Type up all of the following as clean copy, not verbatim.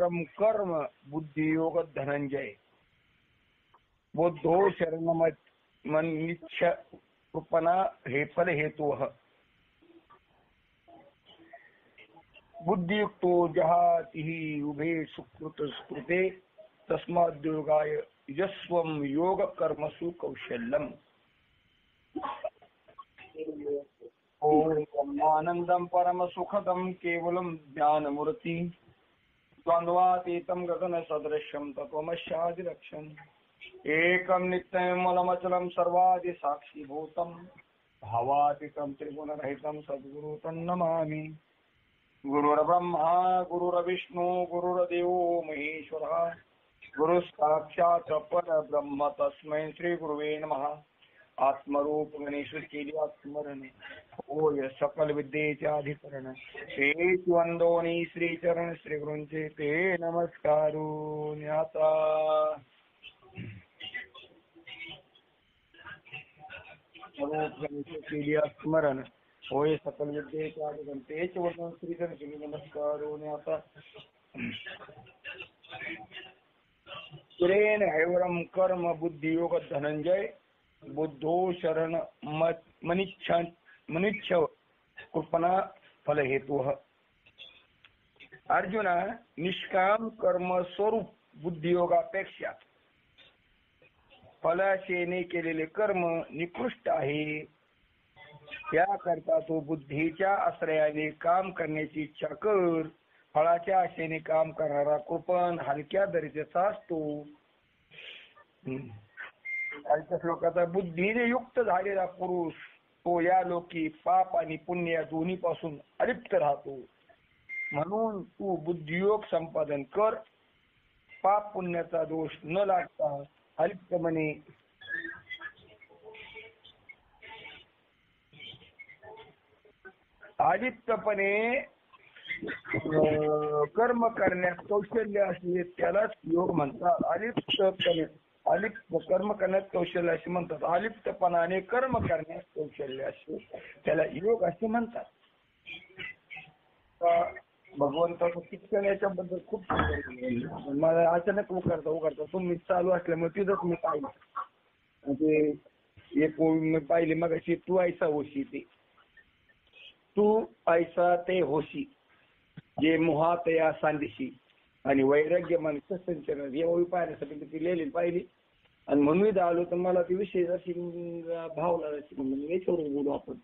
हैवरम कर्म बुद्धियोग धनंजय बुद्धो शरणमनिच्छ कृपणा हे फल हेतु बुद्धियुक्तो जहाति उभे सुकृत स्कृते तस्माद्योगाय यस्वं योग कर्मसु कौशल्यम। ओम आनंदम परम सुखदम केवलम ज्ञानमूर्ति द्वंद्वातीतं गगन सदृश्यम तत्वमस्यादिलक्ष्यम् एकं नित्यमलमचलं सर्वादि साक्षीभूतं भावातीतं त्रिगुणरहितं सद्गुरु तन्नमामि। गुरुर्ब्रह्मा गुरुर्विष्णु गुरुर्देवो महेश्वरः गुरु साक्षात् परब्रह्म तस्मै श्री गुरुवे नमः। आत्मरूप गणेश केली आत्मरण होय सकल विद्येचे अधिकरण श्री वंदोनी श्री चरण श्री गुरूंचे ते नमस्कारू न्याता। गणेश केली आत्मरण होय सकल विद्येचे अधिकरण तेच वंदन श्री चरण श्री नमस्कारू न्याता। सुरेन हैवरम कर्म बुद्धियोग धनंजय बुद्धो शरण मनिच्छ कृपणा फल हेतु। अर्जुना, निष्काम कर्म स्वरूप बुद्धियोगापेक्षा फलाशेने केलेले कर्म निकृष्ट आहे। त्याकरता तो बुद्धीच्या आश्रयाने काम करण्याची इच्छा कर। फळाच्या आशेने काम करणारा कृपण हलक्या दर्जाचा असतो। खालच्या श्लोकाचा बुद्धीने युक्त झालेला पुरुष तो या लोकी पाप आणि पुण्य या दोन्ही पासून अलिप्त राहतो। म्हणून तू बुद्धियोग संपादन कर। पाप पुण्याचा दोष न लागता अलिप्तपणे कर्म करण्यास कौशल्य असले त्यालाच योग म्हणतात। अलिप्त कर्म करण्यास कौशल्य असे म्हणतात। अलिप्तपणाने कर्म करण्यास कौशल्य असे त्याला योग असे म्हणतात। भगवंताचं शिक्षण याच्याबद्दल खूप मला अचानक उघडता तुम्ही चालू असल्यामुळे तिथंच मी पाहिलं म्हणजे एक मी पाहिली मग अशी तू ऐसा होशी ते तू ऐसा ते होशी जे मोहात या सांदिशी आणि वैराग्य मानस संचरण हे ओळी पाहण्यासाठी ती लिहिली पाहिली आणि म्हणून आलो तर मला ती विशेष अशी भावला म्हणून याच्यावर बोलू आपण।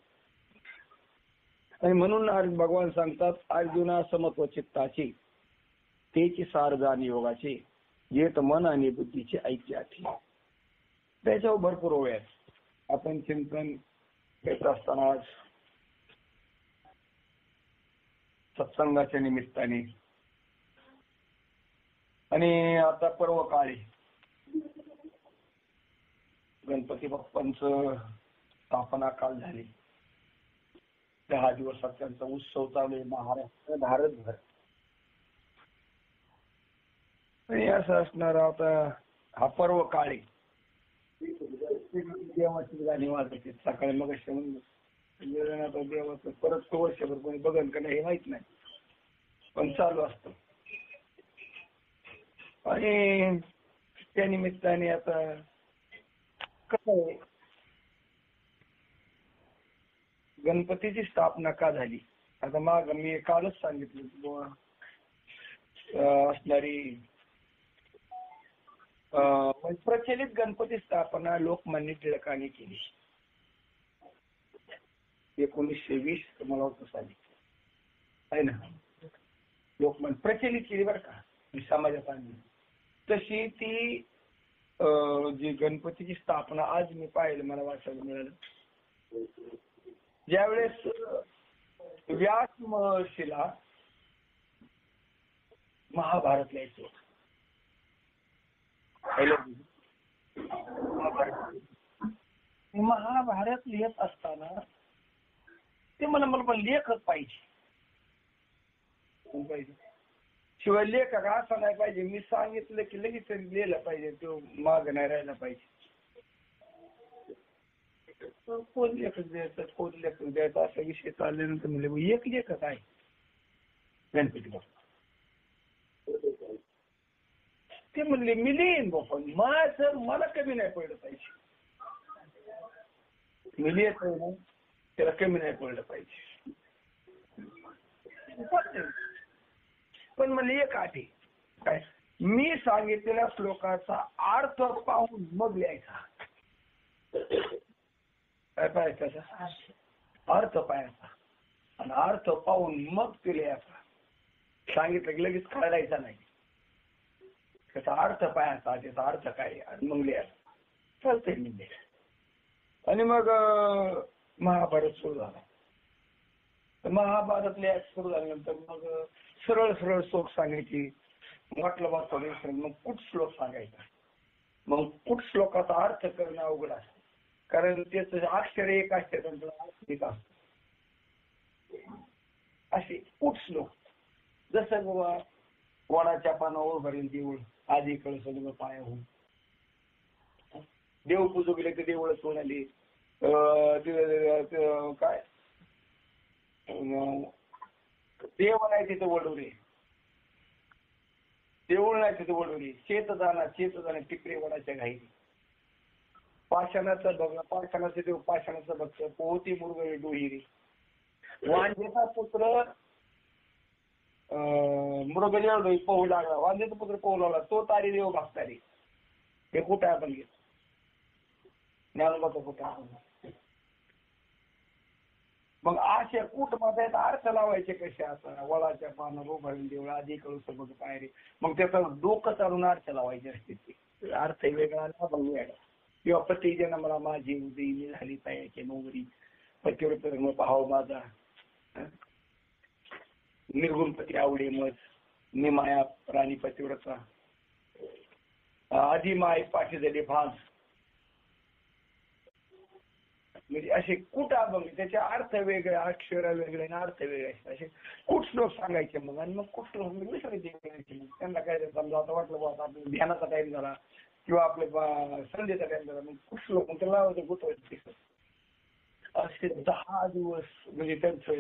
आणि म्हणून भगवान सांगतात अर्जुना समत्व चित्ताची तेची सार जाण योगाचे जे मन आणि बुद्धीचे ऐक्य आहे। त्याच्यावर भरपूर ओळ आहेत। आपण चिंतन करत असताना सत्संगाच्या निमित्ताने आणि आता पर्व काळी गणपती बाप्पांचं स्थापना काल झाली। 10 दिवसात त्यांचा उत्सव चालू आहे महाराष्ट्र भारतभर। आणि असं असणार आता हा पर्व काळी देवाची गाणी वाजवते सकाळी मग देवाचं परत वर्षभर कोणी बघन का नाही हे माहित नाही पण चालू असतं। आणि त्या निमित्ताने आता कसं आहे गणपतीची स्थापना का झाली आता माग मी कालच सांगितलं असणारी प्रचलित गणपती स्थापना लोकमान्य टिळकांनी केली 1920 मला वाटतं साली आहे ना। लोकमान्य प्रचलित केली बरं का समाजात आणली तशी ती जी गणपतीची स्थापना आज मी पाहिलं मला वाचायला मिळालं। ज्यावेळेस व्यास महर्षीला महाभारत लिहायचं महाभारत लिहित असताना ते मला पण लेखक पाहिजे शिवाय लेखक असा नाही पाहिजे मी सांगितलं की लगेच लिहिलं पाहिजे तो माग नाही राहिला पाहिजे। कोण लेखक द्यायचा असा विषय चालल्यानंतर म्हणजे एक लेखक आहे गणपती बाप्पा म्हणले मी लिहीन बाबा, मला कमी नाही पडलं पाहिजे. मी लिहितोय ना त्याला कमी नाही पडलं पाहिजे. पण म्हणले एक आठी काय, मी सांगितलेल्या श्लोकाचा अर्थ पाहून मग लिहायचा. काय पाहायचा? अर्थ पाहायचा आणि अर्थ पाहून मग ते लिहायचा. सांगितलं की लगेच काढायचा नाही, त्याचा अर्थ पाहायचा, त्याचा अर्थ काय आणि मग लिहायचा. चालतंय मी लिहायचं. आणि मग महाभारत सुरू झाला. महाभारत लिहायचं सुरू झाल्यानंतर मग सरळ सरळ श्लोक सांगायची. म्हटलं बा थोडे मग कुठ श्लोक सांगायचा. मग कुठ श्लोकाचा अर्थ करणं अवघड असतं, कारण त्याचं अक्षर एक असते एक असतं. असे कुठ श्लोक, जसं बाबा वडाच्या पानावर भरेल देऊळ, आधी कळ सगळं पायाहून. देव पूजू गेले तर देवळ सोनाली, काय देव नाही तिथं वडोरे, देऊळ नाही तिथं वडोरे. शेत जाणार टिपरे वडाच्या घाई. पाषाणाचं बघ, पाषाणाचं देव, पाषाणाचं भक्त, पोहती मुरगळे डोहिरी. वांजेचा पुत्र मृगजळ पोहू लागला, वांजेचा पुत्र पोहू लागला, तो तारी देव भक्तारी. हे कुठं आपण घेतो ज्ञानोबाचं कुठं आपण. मग अशा कुटमध्ये अर्थ लावायचे कसे? आता वडाच्या पानावर उभारून देवळ, आधी कळू बघ पायरी. मग त्याचं डोकं चालून अर्थ लावायचे असते. ते अर्थ वेगळा वेगळा. किंवा पती जन्मला माझी उदयी झाली पायाची नोकरी, पतिव्रत पाहाव माझा, निर्गुणपती आवडे मज, मी माया राणी पतिव्रता, आधी माय पाठी झाली भास. म्हणजे असे कुठ अभंग, त्याचे अर्थ वेगळे, अक्षर वेगळे आणि अर्थ वेगळे. असे कुठ श्लोक सांगायचे. मग आणि मग कुठ श्लोक विसरायचे. त्यांना काय समजा आता वाटलं बाबा आपल्या ध्यानाचा टाइम झाला किंवा आपल्या संध्येचा टाइम झाला, मग कुठ श्लोक त्याला लावायचं, गुतवायचं. असे 10 दिवस म्हणजे त्यांचं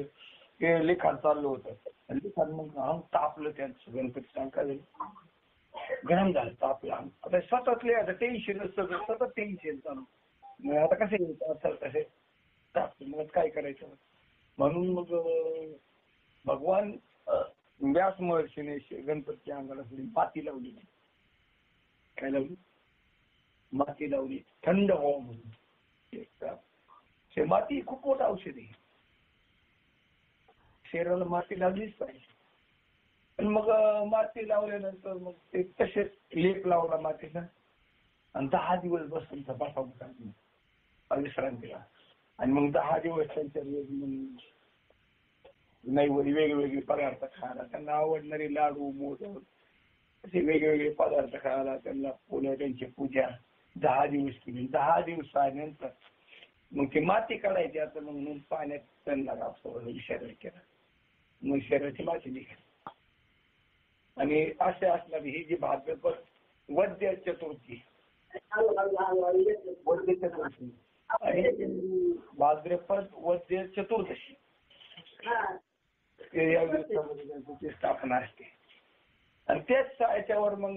लिखाण चाललं होतं. लिखाण मग अंग तापलं त्यांचं. गणपती सांगा गरम झालं, तापलं. आता सतत लिहायचं, टेन्शन असतं, सतत टेन्शन चालू. मग आता कसे मग काय करायचं. म्हणून मग भगवान व्यास महर्षीने गणपतीच्या अंगाला माती लावली. काय लावली? माती लावली, थंड व्हावं म्हणून. माती खूप मोठं औषध आहे, शरीराला माती लावलीच पाहिजे. आणि मग माती लावल्यानंतर मग ते तसेच लेप लावला मातीचा आणि 10 दिवस बसून तपासा विश्रांतीला. आणि मग 10 दिवस त्यांच्या नैवेद्य वेगवेगळे पदार्थ खायला, त्यांना आवडणारे लाडू, मोदक असे वेगवेगळे पदार्थ खायला, त्यांना पुन्हा त्यांची पूजा 10 दिवस केली. 10 दिवसानंतर मग ती माती काढायची. आता मग पाण्यात त्यांना विषारी केला, मग शरीराची माती निघाली. आणि असे असणार ही जी भाद्रपद वद्य चतुर्थी, आणि भाद्रपद वद्य चतुर्दशी या दिवसामध्ये गणपतीची स्थापना असते. आणि तेच याच्यावर मग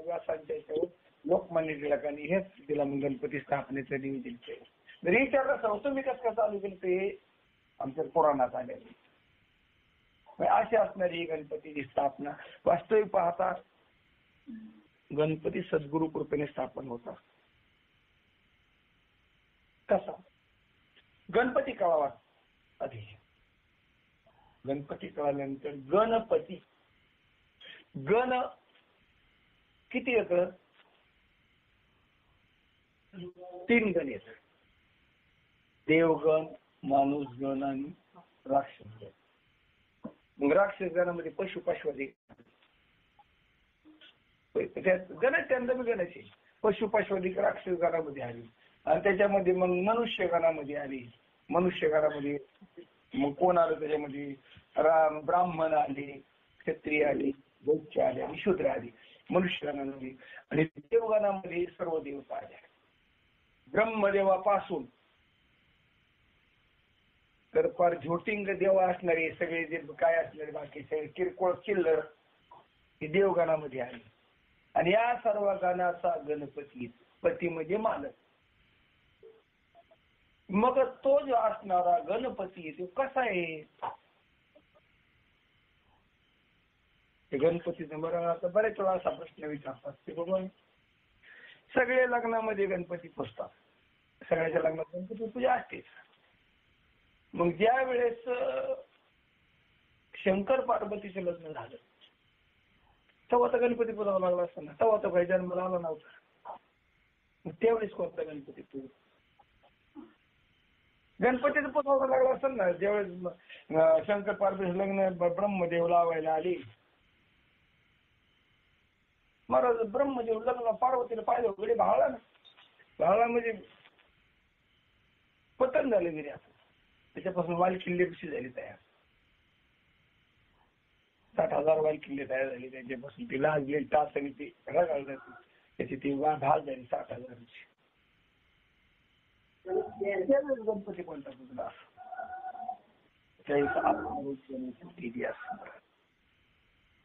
व्यासांच्या याच्यावर लोकमान्य टिळकांनी हेच दिला मग गणपती स्थापनेचं नियोजन केलं. जरी विचारलं असं तुम्ही कसं चालू केलं, ते आमच्या पुराणात आलेलं. अशी असणारी गणपतीची स्थापना. वास्तविक पाहता गणपती सद्गुरु कृपेने स्थापन होता. कसा? गणपती कळावा आधी. गणपती कळाल्यानंतर गणपती, गण किती येतं? 3 गण येतात. देवगण, माणूसगण आणि राक्षसगण. मग राक्षस गणामध्ये पशु पशुपती गणच त्यांना बी गणाचे पशु पशुपती राक्षस गणामध्ये आली. आणि त्याच्यामध्ये मग मनुष्य गणामध्ये आली. मनुष्य गणामध्ये मग कोण आलं त्याच्यामध्ये? ब्राह्मण आले, क्षत्रिय आले, वैश्य आले आणि शूद्र आले मनुष्य गणामध्ये. आणि देवगणामध्ये सर्व देवता आल्या. ब्रह्मदेवापासून तर फार झोटिंग देव असणारे सगळे जे काय असणारे बाकी सगळे किरकोळ चिल्लर हे देवगणामध्ये आले. आणि या सर्व गणाचा गणपती, पती म्हणजे मालक. मग तो जो असणारा गणपती तो कसा आहे? गणपतीचं बरं, आता बरेच वेळा असा प्रश्न विचारतात की बाबा सगळे लग्नामध्ये गणपती पुजतात, सगळ्याच्या लग्नात गणपती पूजा असतेच. मग ज्या वेळेस शंकर पार्वतीचं लग्न झालं तेव्हा तर गणपती पुजावा लागला असता ना, तेव्हा तर काही जन्माला आला नव्हता. मग त्यावेळेस कोणता गणपती पूज? गणपतीचं पुजावा लागला असतं ना ज्यावेळेस शंकर पार्वतीचं लग्न ब्रह्मदेव लावायला आली. महाराज ब्रह्मदेव लग्न पार्वतीला पाहिलं गडी भाळला ना, भाळला म्हणजे पतन झाले घरी. असं त्याच्यापासून वाल किल्ले कशी झाली तयार, 60,000 वाल किल्ले तयार झाले त्याच्यापासून. ती लाजली टाच आणि ती रगाळ जाते त्याची ती भाग झाली 60,000ची. गणपती कोणता पुजला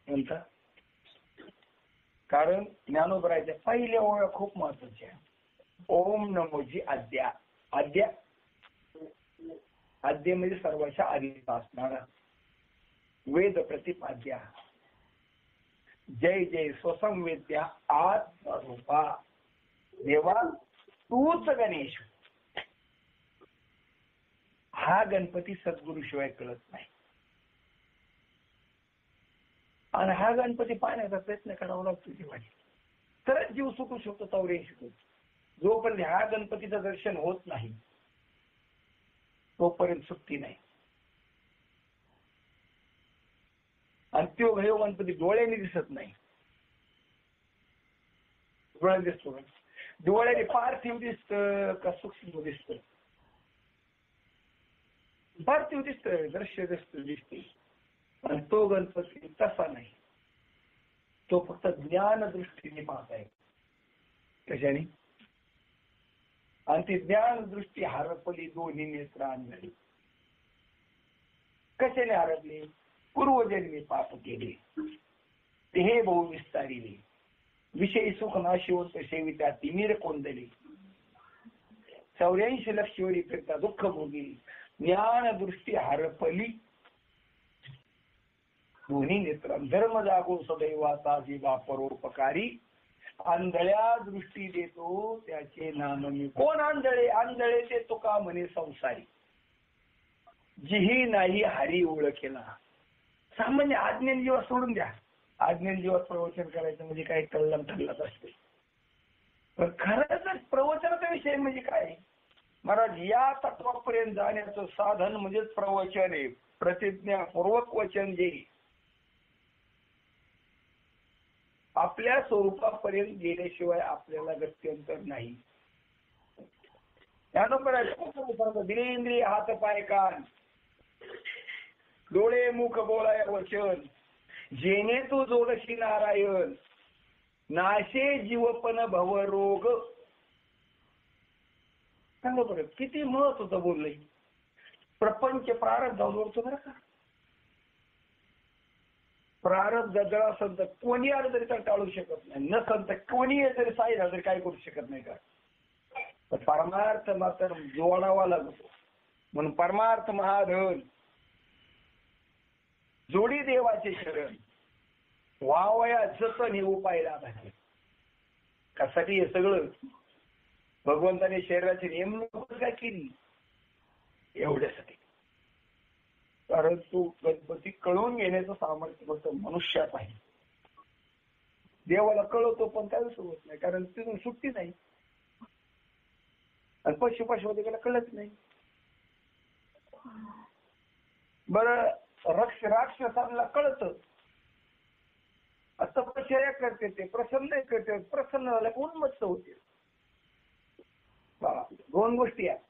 कोणता? कारण ज्ञानोबराच्या पहिल्या ओळख खूप महत्वाच्या. ओम नमोजी आद्या. आद्या आद्य म्हणजे सर्वांच्या आधी असणारा वेद प्रतिपाद्या. जय जय स्वसंवेद्या आत्मरूपा. देवा तूच गणेश. हा गणपती सद्गुरु शिवाय कळत नाही. आणि हा गणपती पाहण्याचा प्रयत्न करावा लागतो जीवाने, तरच जीव सुटू शकतो. 84 जोपर्यंत ह्या गणपतीचं दर्शन होत नाही तोपर्यंत सुट्टी नाही. आणि तो गणपती डोळ्याने दिसत नाही. डोळ्याने दिसतो, डोळ्याने पार्थिव दिसत का सूक्ष्म दिसत? पार्थिव दिसत, दृश्य दिसते. आणि तो गणपती तसा नाही, तो फक्त ज्ञान दृष्टीने पाहताय. कशाने? आणि ती ज्ञान दृष्टी हरपली, दोन्ही नेत्र आंधळी. कशाने हरपली? पूर्वजन्मी पाप केले ते हे बहु विस्तारिले. विषयी सुख नाशिवंत सेविता तिमिर कोंदले. 84 लक्ष वेळी फिरता दुःख भोगी. ज्ञान दृष्टी हरपली, दोन्ही नेत्र धर्म जागो सदैवाचा जीवा परोपकारी. आंधळ्या दृष्टी देतो त्याचे नाम मी. कोण आंधळे? आंधळे ते तुका म्हणे संसारी, जिही नाही हरी ओळखेला. सामान्य आज्ञान जीवा सोडून द्या. आज्ञान जीवात प्रवचन करायचं म्हणजे काय कल्लम ठरलाच असते. पण खरंच प्रवचनाचा विषय म्हणजे काय? महाराज या तत्वापर्यंत जाण्याचं साधन म्हणजेच प्रवचन आहे. प्रतिज्ञापूर्वक वचन जे आपल्या स्वरूपापर्यंत गेल्याशिवाय आपल्याला गत्यंतर नाही. त्यानंतर दिनेंद्रिय हात पाय कान डोळे मुख बोलाय वचन. जेणे तू जोडशी नारायण, नाशे जीवपन भवरोग. सांगा बरं किती महत्वाचं बोललंय. प्रपंच प्रारब्धावर बरं का. प्रारब्ध जर असेल तर कोणी आलं तरी तर टाळू शकत नाही, नसेल तर कोणी जरी साईला तरी काय करू शकत नाही का. तर परमार्थ मात्र जोडावा लागतो. म्हणून परमार्थ महाधन, जोडी देवाचे शरण, वावया जतन हे उपाय लाभायचे. कशासाठी हे सगळं? भगवंताने शरीराची नेमणूक काय केली? एवढ्यासाठी. कारण तू गणपती कळून घेण्याचं सामर्थ्य फक्त मनुष्यात आहे. देवाला कळवतो पण काय होत नाही, कारण तिथून सुट्टी नाही. आणि पशुपशुवतीला कळत नाही. बरं राक्षसांना कळतं, तपश्चर्या करते, ते प्रसन्न करते, प्रसन्न झाल्या उन्मत्त होते. दोन गोष्टी आहेत.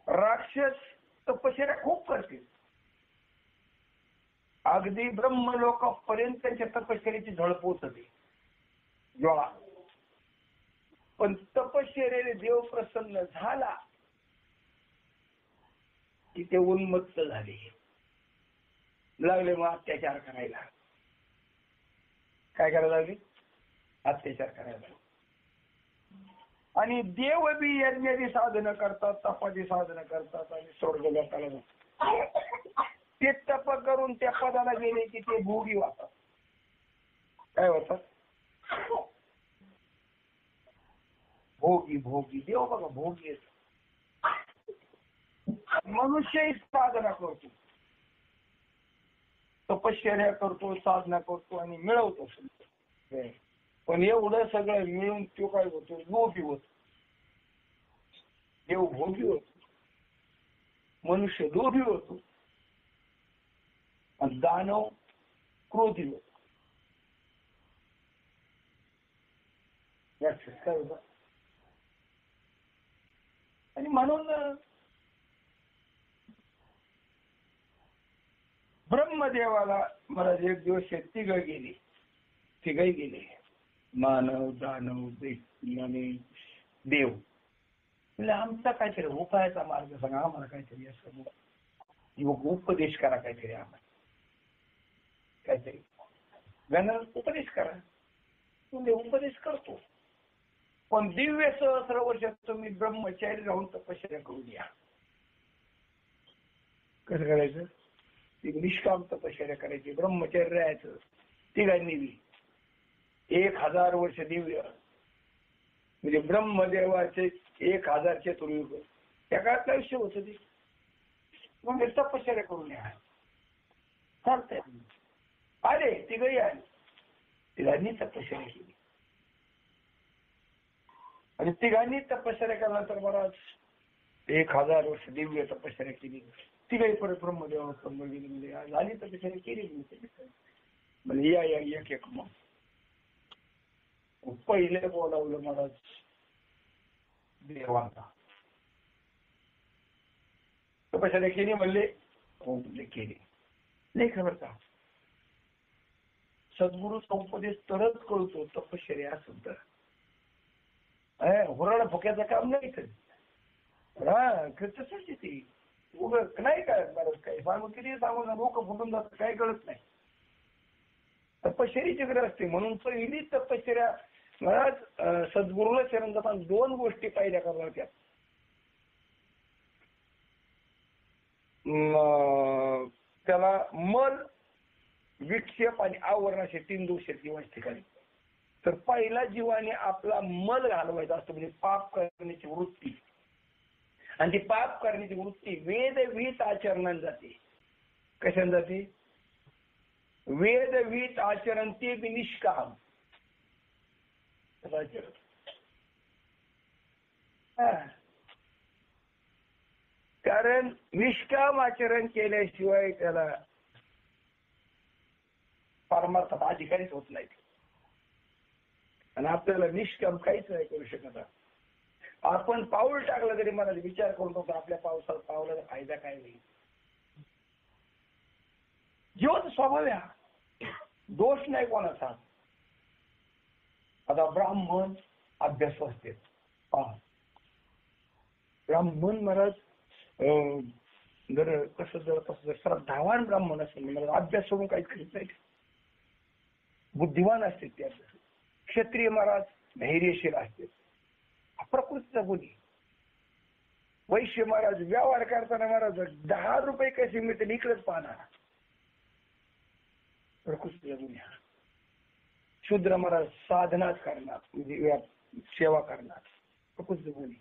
राक्षस तपश्चर्या खूप करते, अगदी ब्रह्मलोकापर्यंत त्यांच्या तपश्चर्याची झळ पोचते ज्वाळा. पण तपश्चर्याने देव प्रसन्न झाला की ते उन्मत्त झाले, लागले मग अत्याचार करायला. काय करायला लागली? अत्याचार करायला लागली. आणि देव बी यज्ञाची साधनं करतात, तपाची साधनं करतात आणि स्वर्ग लोकाला जातात. ते तप करून त्या पदाला गेले की ते भोगी होतात. काय होतात? भोगी. भोगी देव बघा भोगी आहे. मनुष्यही साधना करतो, तपश्चर्या करतो, साधना करतो आणि मिळवतो. पण एवढं सगळं मिळून तो काय होतो? लोभी होतो. देव भोगी होतो, मनुष्य लोभी होतो आणि दानव क्रोधी होतो. काय होतं? आणि म्हणून ब्रह्मदेवाला महाराज एक दिवस तिघही गेले, मानव, दानव, दैत्य आणि देव. म्हणजे आमचा काहीतरी उपायाचा मार्ग सांगा आम्हाला, काहीतरी असं उपदेश करा, काहीतरी आम्हाला काहीतरी गणाला उपदेश करा. तुम्ही उपदेश करतो, पण दिव्य सहस्र वर्षात तुम्ही ब्रह्मचारी राहून तपश्चर्या करून या. कसं करायचं? निष्काम तपश्चर्या करायची, ब्रह्मचर्य राहायचं. तिघांनी 1000 वर्ष दिव्य, म्हणजे ब्रह्मदेवाचे 1000 चतुर्युग त्या काळातलं आयुष्य होतं ते. मग तपश्चर्या करून या. चालतंय. आले तिघही आले, तिघांनी तपश्चर्या केली आणि तिघांनी तपश्चर्या केल्यानंतर महाराज 1000 वर्ष दिव्य तपश्चर्या केली. तिघही परत ब्रह्मदेवासमोर गेली. म्हणजे झाली तपश्चर्या केली म्हणजे या एक एक. मग पहिले बोलावलं महाराज देवांना. तपश्चर्या केली म्हणले, हो म्हणले केली. नाही खबर का? सद्गुरु उपदेश तरच कळतो तपश्चर्या असेल तर. हुराडा फुक्याचं काम नाही तर. तसंच ते उघड नाही काय बरं, काय सांगू किती सांगून लोक फुटून जातात, काही कळत नाही. तपश्चर्याची गरज असते. म्हणून पहिली तपश्चर्या महाराज सद्गुरूला शरण जाताना 2 गोष्टी पाहिल्या कराव्या लागतात. त्याला मल, विक्षेप आणि आवरण असे 3 दोष आहेत जीवाच्या ठिकाणी. तर पहिला जीवाने आपला मल घालवायचा असतो, म्हणजे पाप करण्याची वृत्ती. आणि ती पाप करण्याची वृत्ती वेदविहित आचरणात जाते. कशाने जाते? वेदविहित आचरण, ते बी निष्काम. कारण निष्काम आचरण केल्याशिवाय त्याला परमार्थात अधिकारीच होत नाही. आणि आपल्याला निष्काम काहीच नाही करू शकत. आपण पाऊल टाकलं तरी मला विचार करून बघतो आपल्या पावलाचा फायदा काय नाही. जीवाचा स्वभाव आहे, दोष नाही कोणाचा. आता ब्राह्मण अभ्यास असते. ब्राह्मण महाराज जर कसं श्रद्धावान ब्राह्मण असेल, मला अभ्यास सोडून काहीच करीत नाही, बुद्धिवान असते ते. क्षत्रिय महाराज धैर्यशील असते, प्रकृतीचा गुणी. वैश्य महाराज व्यवहार करताना महाराज 10 रुपये कसे मिळते इकडेच पाहणार, प्रकृतीचा गुणी. शूद्र महाराज साधनाच करणार, म्हणजे सेवा करणार, प्रकृतीचा गुणी.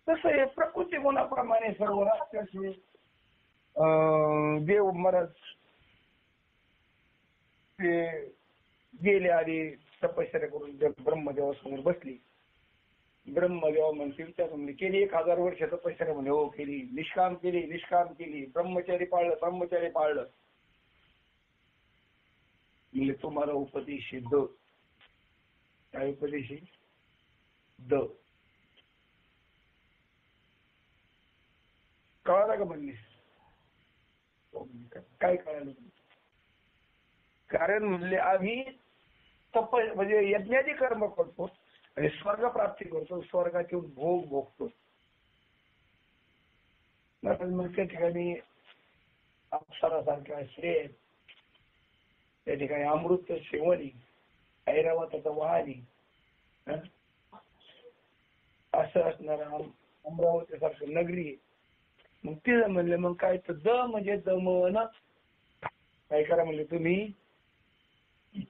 तसं हे प्रकृती गुणाप्रमाणे सर्व राष्ट्राचे देव महाराज ते गेले आधी तपश्चर्या करून ब्रह्मदेवासमोर बसली. ब्रह्मदेव म्हणते विचारून केली 1000 वर्ष तपश्चर्या. म्हणे हो केली. निष्काम केली. ब्रह्मचारी पाळलं. म्हणजे तुम्हाला उपदेश द. काय उपदेश द? कळाला का म्हणणे? काय कळालं? कारण म्हणले आम्ही म्हणजे यज्ञादी कर्म करतो आणि स्वर्ग प्राप्ती करतो, स्वर्गाचे भोग भोगतो. त्या ठिकाणी अप्सरासारख्या श्रेय, त्या त्या ठिकाणी अमृत सेवन आहे, ऐरावताचं वाहन आहे. असं असणार अमरावती सारखं नगरी आहे. मग ते म्हणले मग काय तर म्हणजे दमन. काय करा म्हणले तुम्ही,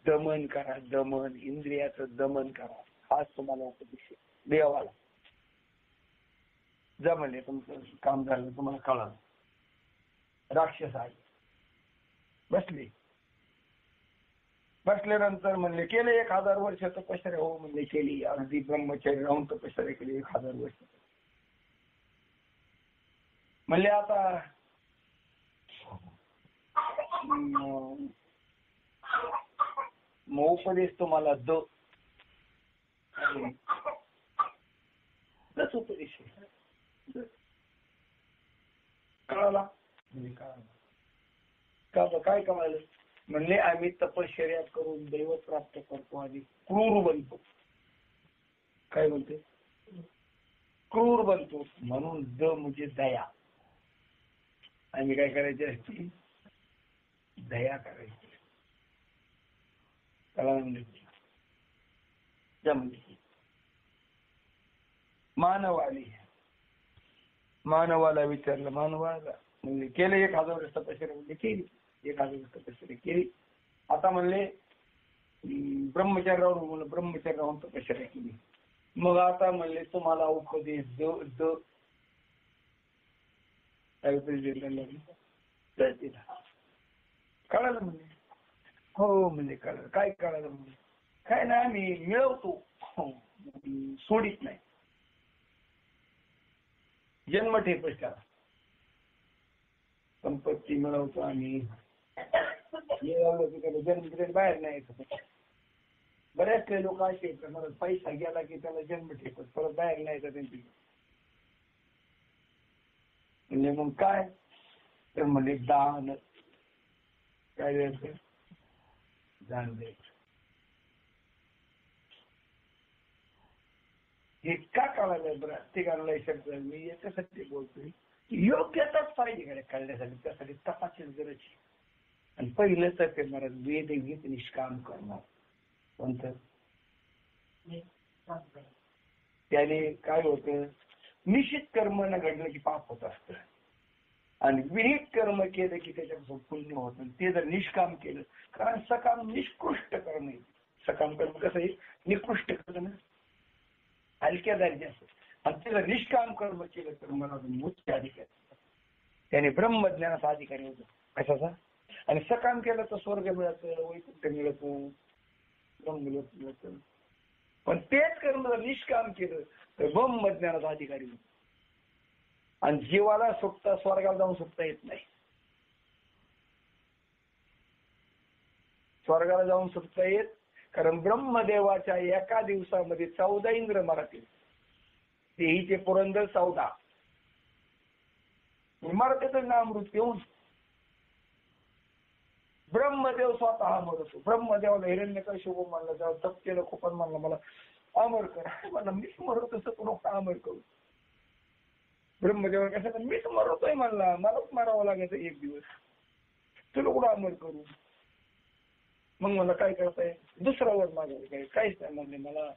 दमन करा, दमन, इंद्रियाचं दमन करा. हाच तुम्हाला उपदेश देवाला. जा म्हणले तुमचं काम झालं, तुम्हाला कळलं. राक्षस आहे. बसल्यानंतर म्हणले केले 1000 वर्ष तपश्चर्या. हो म्हणले केली. अगदी ब्रह्मचारी राहून तपश्चर्या केली 1000 वर्ष. म्हणले आता मग उपदेश तुम्हाला दच उपदेश कळाला. काय कळालं म्हणले आम्ही तपश्चर्या करून दैव प्राप्त करतो आणि क्रूर बनतो. काय म्हणते, क्रूर बनतो. म्हणून म्हणजे दया. आम्ही काय करायची असती, दया करायची. त्याला म्हणजे मानवाला विचारलं, मानवाला म्हणजे केले 1000 वर्ष तपश्चर्या. म्हणजे केली 1000 वर्ष तपश्चर्या केली. आता म्हणले ब्रह्मचारी राहून तपश्चर्या केली. मग आता म्हणले तुम्हाला उपदेश कळालं म्हणले. हो म्हणजे कळलं. काय कळालं म्हणजे, काय ना आम्ही मिळवतो, सोडित नाही. जन्म ठेपच त्याला. संपत्ती मिळवतो आम्ही, जन्म बाहेर नाही येत. बऱ्याच काही लोक असे मला पैसा गेला की त्याला जन्म ठेपत, परत बाहेर नाही येतात त्यांची. म्हणजे मग काय तर म्हणजे दान. काय द्यायचं, दान द्यायचं. हे का कळालं बरं ते कळलं शब्द मी याच्यासाठी बोलतोय, योग्यताच पाहिजे कळण्यासाठी. त्यासाठी तपासच गरज. आणि पहिलं तर ते मला वेद गीत निष्काम करणार. कोणतं त्याने काय होतं, निश्चित कर्म न घडलं की पाप होत असतं, आणि विहित कर्म केलं की त्याच्यापासून पुण्य होतं. ते जर निष्काम केलं, कारण सकाम निष्कृष्ट कर्म आहे. सकाम कर्म कसं आहे, निकृष्ट कर्म हलक्या दर्जाचं. आणि ते जर निष्काम कर्म केलं तर मला मोठे अधिकारी, त्याने ब्रह्मज्ञानाचा अधिकारी होतो. कशाचा, आणि सकाम केलं तर स्वर्ग मिळतं, वैकुंठ मिळतं, ब्रह्म मिळतं. पण तेच कर्म जर निष्काम केलं तर ब्रह्मज्ञानाचा अधिकारी होतो. आणि जीवाला स्वर्गाला जाऊन सुटता येत नाही. स्वर्गाला जाऊन सुटता येत, कारण ब्रह्मदेवाच्या एका दिवसामध्ये 14 इंद्र मराठी. तेहीचे पुरंदर 14 मराठीचं नाम मृत्यू येऊन ब्रह्मदेव स्वतः मरतो. ब्रह्मदेवाला हिरण्यकशिपू म्हणलं, तेव्हा तप केलं खूपच म्हणलं मला अमर कर. म्हणलं मीच मरत तसं कोण अमर करू. ब्रह्मदेव कसं मीच मरतोय म्हणला, मलाच मारावं लागायचं एक दिवस, तुला कुठं अमर करू. मग मला काय करताय, दुसरा वर मागायला काहीच नाही म्हणले. मला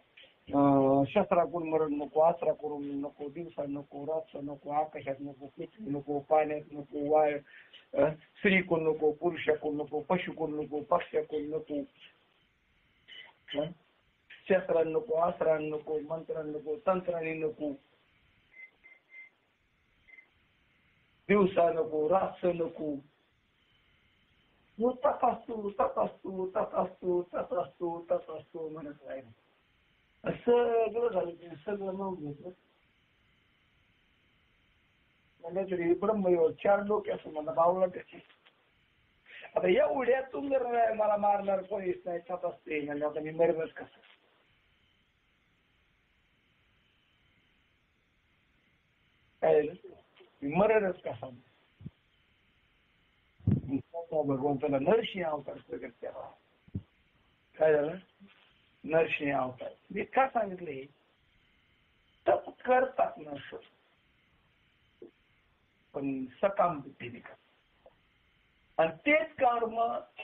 शस्त्राकडून मरण नको, अस्त्रा करून नको, दिवसा नको, रात्र नको, आकाशात नको, पृथ्वी नको, पाण्यात नको, वाय स्त्री कोण नको, पुरुष कोण नको, पशु कोण नको, पक्ष कोण नको, शस्त्रां नको, अस्त्रां नको, मंत्रां नको, तंत्राने नको, दिवसा नको, रात्र नको. तथास्तु तथास्तु तथास्तु तथास्तु तथास्तु म्हणत राहील. सगळं झालं, सगळं नाव घेतलं. म्हणजे तरी ब्रह्मदेव 4 डोके असं मला बावला त्याची. आता या उड्यातून जर मला मारणार कोणीच नाही, तथास्ते म्हणजे आता मी मरणच कसं. काय मी मरणच कसा. भगवंताला नरसिंह अवतार प्रगट केला. काय झालं, नरसिंह अवतार. मी का सांगितलं हे, तप करतात नसत पण सकाम बुद्धीने कर. आणि तेच कर्म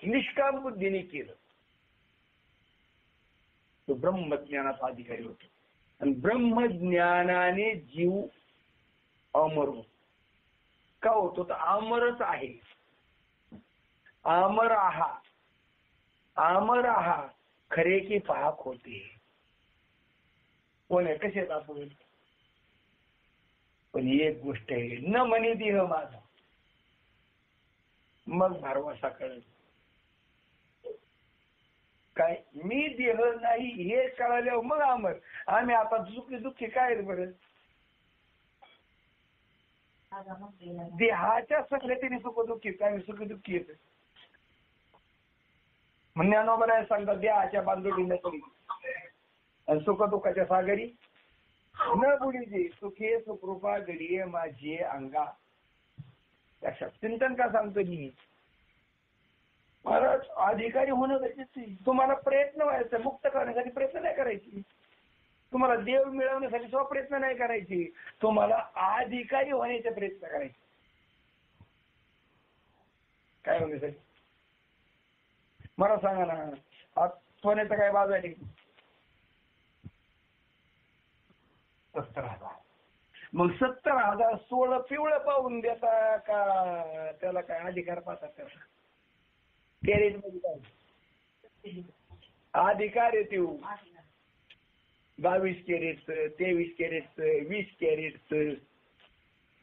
निष्काम बुद्धीने केलं तो ब्रह्मज्ञानाचा अधिकारी होतो. आणि ब्रह्मज्ञानाने जीव अमर होतो. का होतो तर अमरच आहे. अमर आहा खरे की पाहक होते. कोण आहे कसे आपण. पण एक गोष्ट आहे, न म्हणे देह माझा, मग भारवासा कळत. काय मी देह नाही हे कळाल्यावर मग अमर. आम्ही आता दुःखी काय बरं. देहाच्या संगतीने सुखदुःखी काय सुखदुःखी येत म्हणण्यानं सांगतात देहाच्या बांधुडीने करी आणि सुखदुःखाच्या सागरी न बुडीजे सुखे सुखरूपा गडिये माझी अंगा. लक्षात चिंतन का सांगतो मी. महाराज अधिकारी होणं गरजेचं आहे. तुम्हाला प्रयत्न व्हायचा मुक्त करण्यासाठी प्रयत्न नाही करायची. तुम्हाला देव मिळवण्यासाठी स्वप्रयत्न नाही करायची. तुम्हाला अधिकारी होण्याचे प्रयत्न करायचे. काय होण्यासाठी मला सांगा ना. आज सोन्याचा काय बाजार आहे. 70,000. मग 70,000 सोळं पिवळं पाहून देता का त्याला काय अधिकार पाहतात. त्याला कॅरेट मध्ये काय अधिकार येते. 22 कॅरेटचं 23 कॅरेटचं 20 कॅरेटचं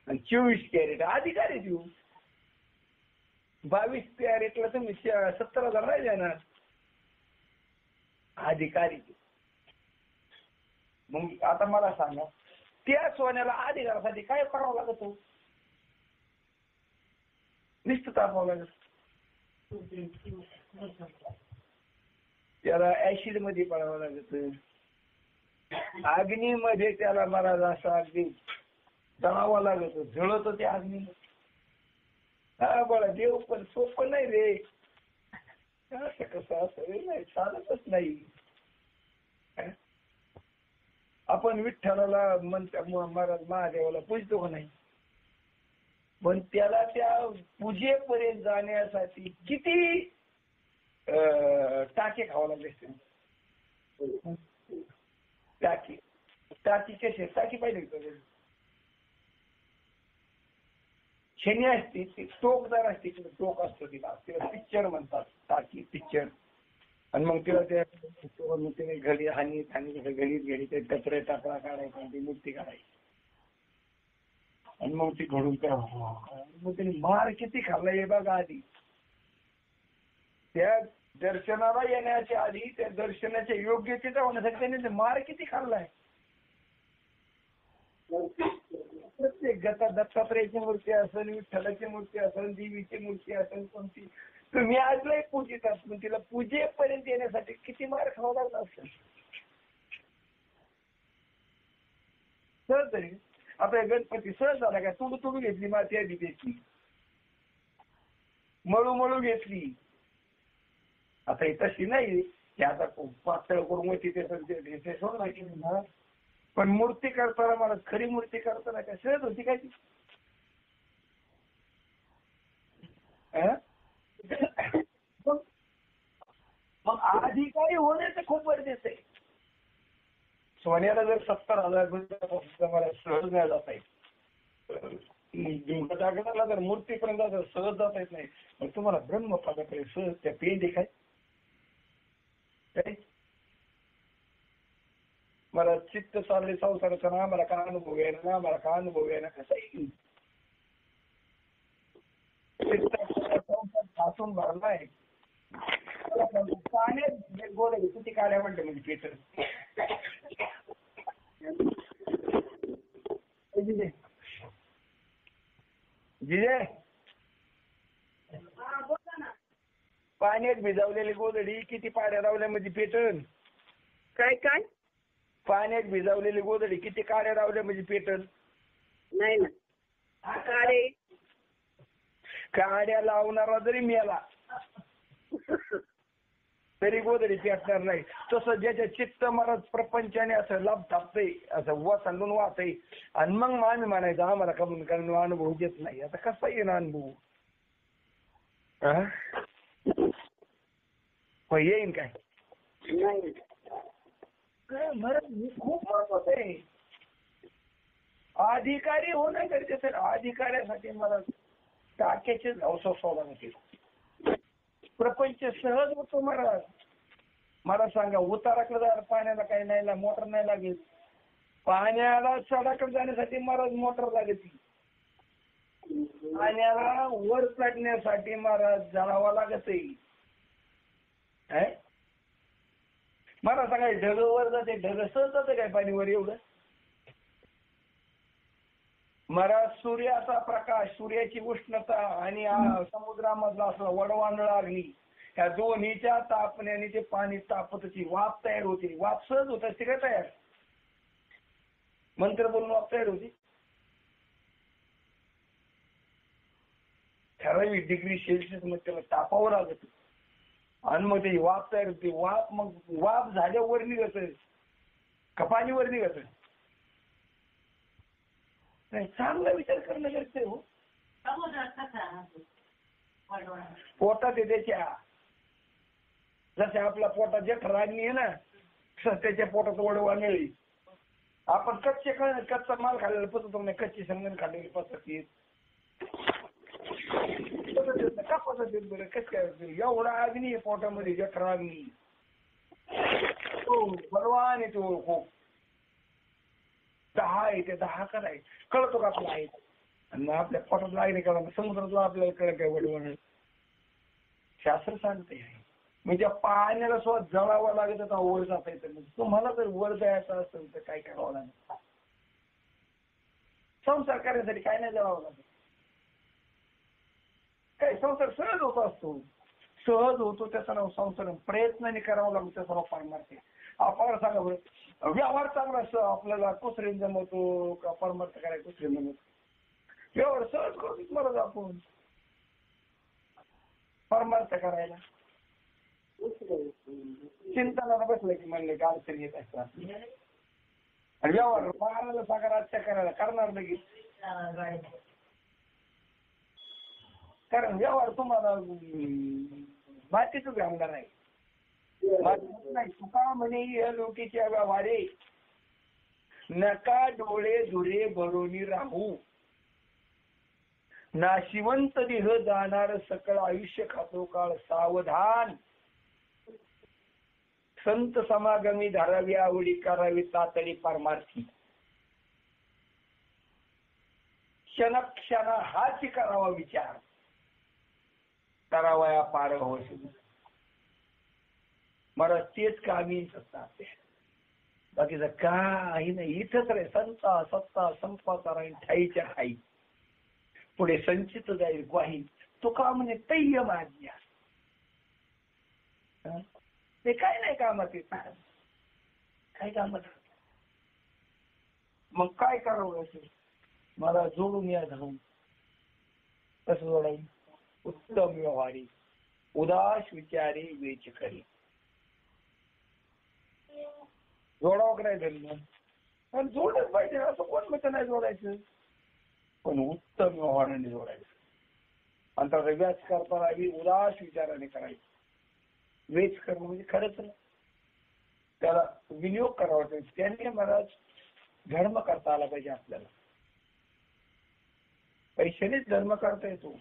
आणि 24 कॅरेट अधिकार येते. 22 कॅरेटला तुम्ही 70,000 नाही देणार. अधिकारी. मग आता मला सांगा त्या सोन्याला अधिकारासाठी काय करावं लागत. निश्चित तापावं लागत. त्याला ऍसिड मध्ये पडावं लागत. अग्नीमध्ये त्याला महाराज असं अगदी जळावं लागत. जळत ते अग्नी. हा बोला देव पण सोपं नाही रे. असं कसं असं नाही चालतच नाही. आपण विठ्ठलाला महाराज महादेवाला पूजतो का नाही. पण त्याला त्या पूजेपर्यंत जाण्यासाठी किती टाके खावं लागले असते. टाकी कशी टाकी पाहिजे. शनी असते ती टोकदार असते. टोक असतो तिला पिक्चर म्हणतात. टाकी पिक्चर. आणि मग तिला त्या घडी हानी घडीत ते कचरे टाकळा काढायचा ती मूर्ती काढायची. आणि मग ती घडून मग त्याने मार किती खाल्ला हे बघा. आधी त्या दर्शनाला येण्याच्या आधी त्या दर्शनाच्या योग्यतेचा होण्यासाठी त्याने मार किती खाल्लाय. प्रत्येक गता दत्तात्रयाची मूर्ती असेल विठ्ठलाची मूर्ती असेल देवीची मूर्ती असेल कोणती तुम्ही आजलाही पूजितात. पण तिला पूजेपर्यंत येण्यासाठी किती मार खावा लागला असेल. सहज तरी आता गणपती सहज झाला काय. तुडू घेतली माती आधी घेतली मळू घेतली. आता ही तशी नाही की आता पातळ करून ते सोडून. पण मूर्ती करताना मला खरी मूर्ती करताना काय सहज होती काय ती. मग अधिकारी होण्याचं खूप गरजेचं आहे. सोन्याला जर 70,000 मला सहज नाही जाता येत. जागृताला जर मूर्तीपर्यंत सहज जाता येत नाही. मग तुम्हाला ब्रह्मपदाकडे सहज त्या पेंडी काय मला चित्त चालले संसाराचा ना मला का अनुभव आहे ना मला का अनुभव आहे ना कसा येईल. सासून भरलाय गोड किती काड्या म्हणते म्हणजे पेटर. जिजे पाण्यात भिजवलेली गोधडी किती पाड्या लावल्या म्हणजे पेटन. काय काय पाण्यात भिजवलेली गोधडी किती काड्या लावल्या म्हणजे पेटन. नाही ना. काळे काड्या लावणारा जरी मेला तरी गोधडी पेटणार नाही. तसं ज्याच्या चित्त महाराज प्रपंचाने असं लाभ टाकतंय असं सांडून वाहतंय आणि मग आम्ही म्हणायचं आम्हाला कमून कारण अनुभव घेत नाही. आता कसा येईल अनुभव. हो येईन काय नाही खूप महत्वाचं आहे. अधिकारी होणं गरजेचं आहे. अधिकाऱ्यासाठी मला टाक्याचे अवसर सोडा नसेल. प्रपंच सहज होतो महाराज. मला सांगा उताराकडे जायला पाण्याला काही नाही, मोटर नाही लागेल. पाण्याला सडाकडे जाण्यासाठी महाराज मोटर लागते. पाण्याला वर चढण्यासाठी महाराज जावं लागत आहे. मला सांगा ढग वर जाते, ढग सहज जाते काय पाणी वर एवढं? महाराज सूर्याचा प्रकाश, सूर्याची उष्णता आणि समुद्रामधला असं वडवांडळ अग्नी, त्या दोन्हीच्या तापण्याने ते पाणी तापतची वाफ तयार होते. वाफ सहज होत असते का तयार? मंत्र बोलून वाफ तयार होती. ठराविक डिग्री सेल्सिअस मध्ये त्याला तापावं लागत आणि मग त्याची वाफ तयार होते. वाफ मग वाफ झाल्यावर निघत का पाणीवर निघत? नाही, चांगला विचार करणं गरजेचं आहे. हो पोटात आहे त्याच्या, जसे आपल्या पोटात जे ठरागणी आहे ना त्याच्या पोटात वडवा मिळेल. आपण कच्चा माल खाल्लेला पचतो नाही, कच्ची संगण खाल्लेली पचत का पचत येत बरं? कस काय एवढा अग्नी आहे पोटामध्ये, जठराग्नी बलवान आहे तो खूप. 10 आहे ते 10 कराय कळतो का आपला आहे. आणि आपल्या पोटात लागणे कळा समुद्रातला आपल्याला कळ काय वडवण. शास्त्र सांगते म्हणजे पाण्याला सुद्धा जळावं लागत होता वर जाता येतं. तुम्हाला जर वर जायचं असेल तर काय करावं लागेल? संसार करण्यासाठी काय नाही जळावं लागत. काय संसार सहज होत असतो, सहज होतो त्याचा नाव संसार. प्रयत्नाने करावं लागतो त्याचा नाव परमार्थ. आपण सांगा बरं व्यवहार चांगला असतो आपल्याला कुसरीन जमवतो का परमार्थ करायला कुसरीन जमवतो? व्यवहार सहज करू मला आपण परमार्थ करायला चिंतनाला बसलं की म्हणले की अडचण येत असतात. आणि व्यवहार महाराला सांगा राजच्या करायला करणार लगेच. कारण व्यवहार तुम्हाला मातीच आमदार आहे. तुका म्हणे लोकीच्या व्यवहारे नका डोळे धुरे भरोनी राहू. नाशिवंत देह जाणार सकळ आयुष्य खातो काळ सावधान. संत समागमी धारावी आवडी करावी तातडी परमार्थी. क्षण हाच करावा विचार करावया पार होशी. मला तेच कामी असतात बाकीचं काही नाही. इथंच रे संता सत्ता संपाचा राहील ठाईच्या ठाई पुढे संचित जाईल ग्वाही. तुका म्हणे तय्य माझ्या ते काय नाही कामात येत. काय कामात मग काय करावं असेल? मला जोडून या धरून. कसं जोडायचं? उत्तम व्यवहारी उदास विचारी वेच करी. जोडावं काय धर्म पण जोडच पाहिजे असं कोण मत नाही जोडायचं. पण उत्तम व्यवहाराने जोडायचं. आणि त्याचा व्यास करताना उदास विचाराने करायचं. वेच करणं म्हणजे खरंच ना त्याला विनियोग करावा. त्याने महाराज धर्म करता आला पाहिजे. आपल्याला पैशानेच धर्म करता येतो.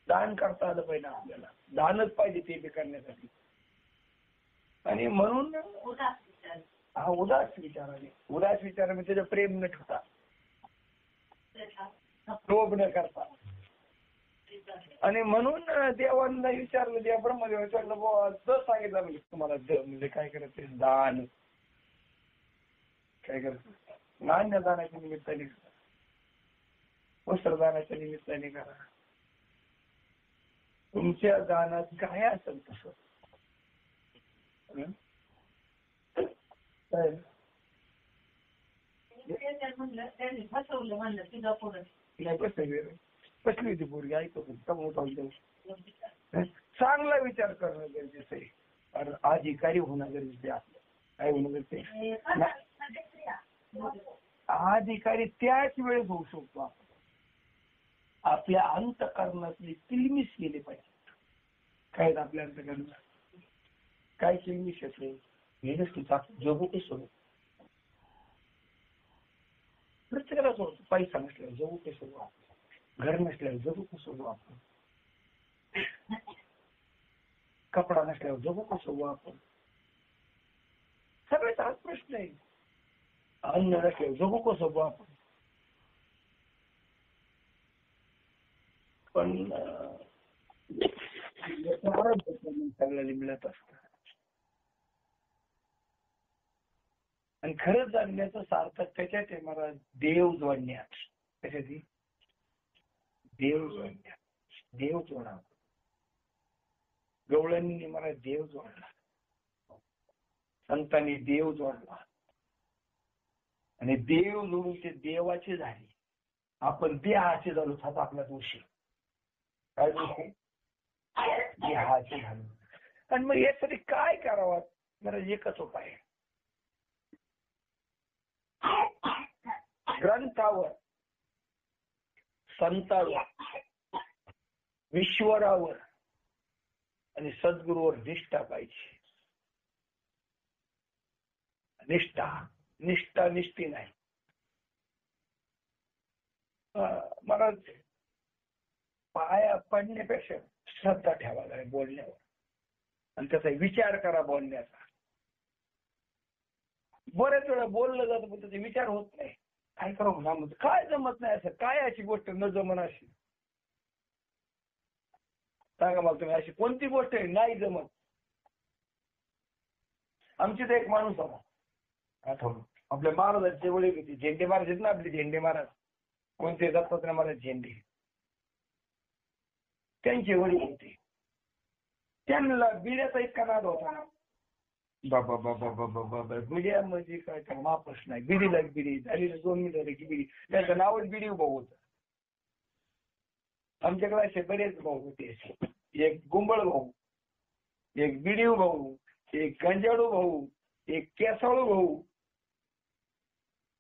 दान करता आलं पाहिजे आपल्याला. दानच पाहिजे ते बी करण्यासाठी. आणि म्हणून हा उदास विचाराने. उदास विचाराने त्याचं प्रेम न ठेवता लोभ न करता. आणि म्हणून देवांना विचारलं, देव ब्रह्मदेव विचारलं बाबा जर सांगितलं म्हणजे तुम्हाला म्हणजे काय करायचं? दान काय करायचं? नाण्य दानाच्या निमित्ताने करा, वस्त्रदानाच्या निमित्ताने करा. तुमच्या दानात काय असेल तसं कसली होती पोरगी ऐकतो चांगला विचार करणं गरजेचं आहे. कारण अधिकारी होणं गरजेचं आहे. काय होणं गरजेचं आहे? अधिकारी त्याच वेळेस होऊ शकतो आपण. आपल्या अंतःकरणातली किलमिश केली पाहिजे. काय आपल्या अंतकरणात काय विषय हे नसते जगू कसं प्रत्येकाला सोडतो. पैसा नसल्यावर जगू कसं, घर नसल्यावर जगू कसं आपण, कपडा नसल्यावर जगू कसं आपण, सगळ्याचा हाच प्रश्न आहे. अन्न नसल्यावर जगू कसं आपण. पण सगळ्याला मिळत असत. आणि खरंच जाणण्याचं सार्थक त्याच्यात आहे मला देव जोडण्यात. त्याच्यात देव जोडण्यात, देव जोडा. गवळणीने मला देव जोडला, संतांनी देव जोडला आणि देव जोडून ते देवाचे झाले. आपण देहाचे झालो, हा आपला दोष आहे. काय दोष आहे? देहाचे झालो. आणि मग यासाठी काय करावं? मला एकच उपाय आहे. ग्रंथावर, संतावर, ईश्वरावर आणि सद्गुरूवर निष्ठा पाहिजे. निष्ठा, निष्ठा निष्ठी नाही. मला पाया पडण्यापेक्षा श्रद्धा ठेवायला बोलण्यावर आणि त्याचा विचार करा बोलण्याचा. बऱ्याच वेळा बोललं जातं पण त्याचा विचार होत नाही. काय करावं जमत, काय जमत नाही. असं काय अशी गोष्ट न जमन अशी सांगा मला तुम्ही. अशी कोणती गोष्ट आहे नाही जमत? आमची तर एक माणूस होता आठवलं, आपल्या महाराजांचे वडील होते, झेंडे महाराज आहेत ना आपले, झेंडे महाराज. कोणते? दत्तात्रय महाराज झेंडे. त्यांचे वडील होते. त्यांना बिड्याचा इतका नाद होता. बाबा बाबा बाबा बाबा बिड्या म्हणजे काय तर मापच नाही. बिडीला बिडी झाली, 2 मिनिटं की बिडी. त्याचं नावच बिडी भाऊ होतं. आमच्याकडे असे बरेच भाऊ होते. एक गुंबळ भाऊ, एक बिडीव भाऊ, एक गंजाडू भाऊ, एक केसाळू भाऊ,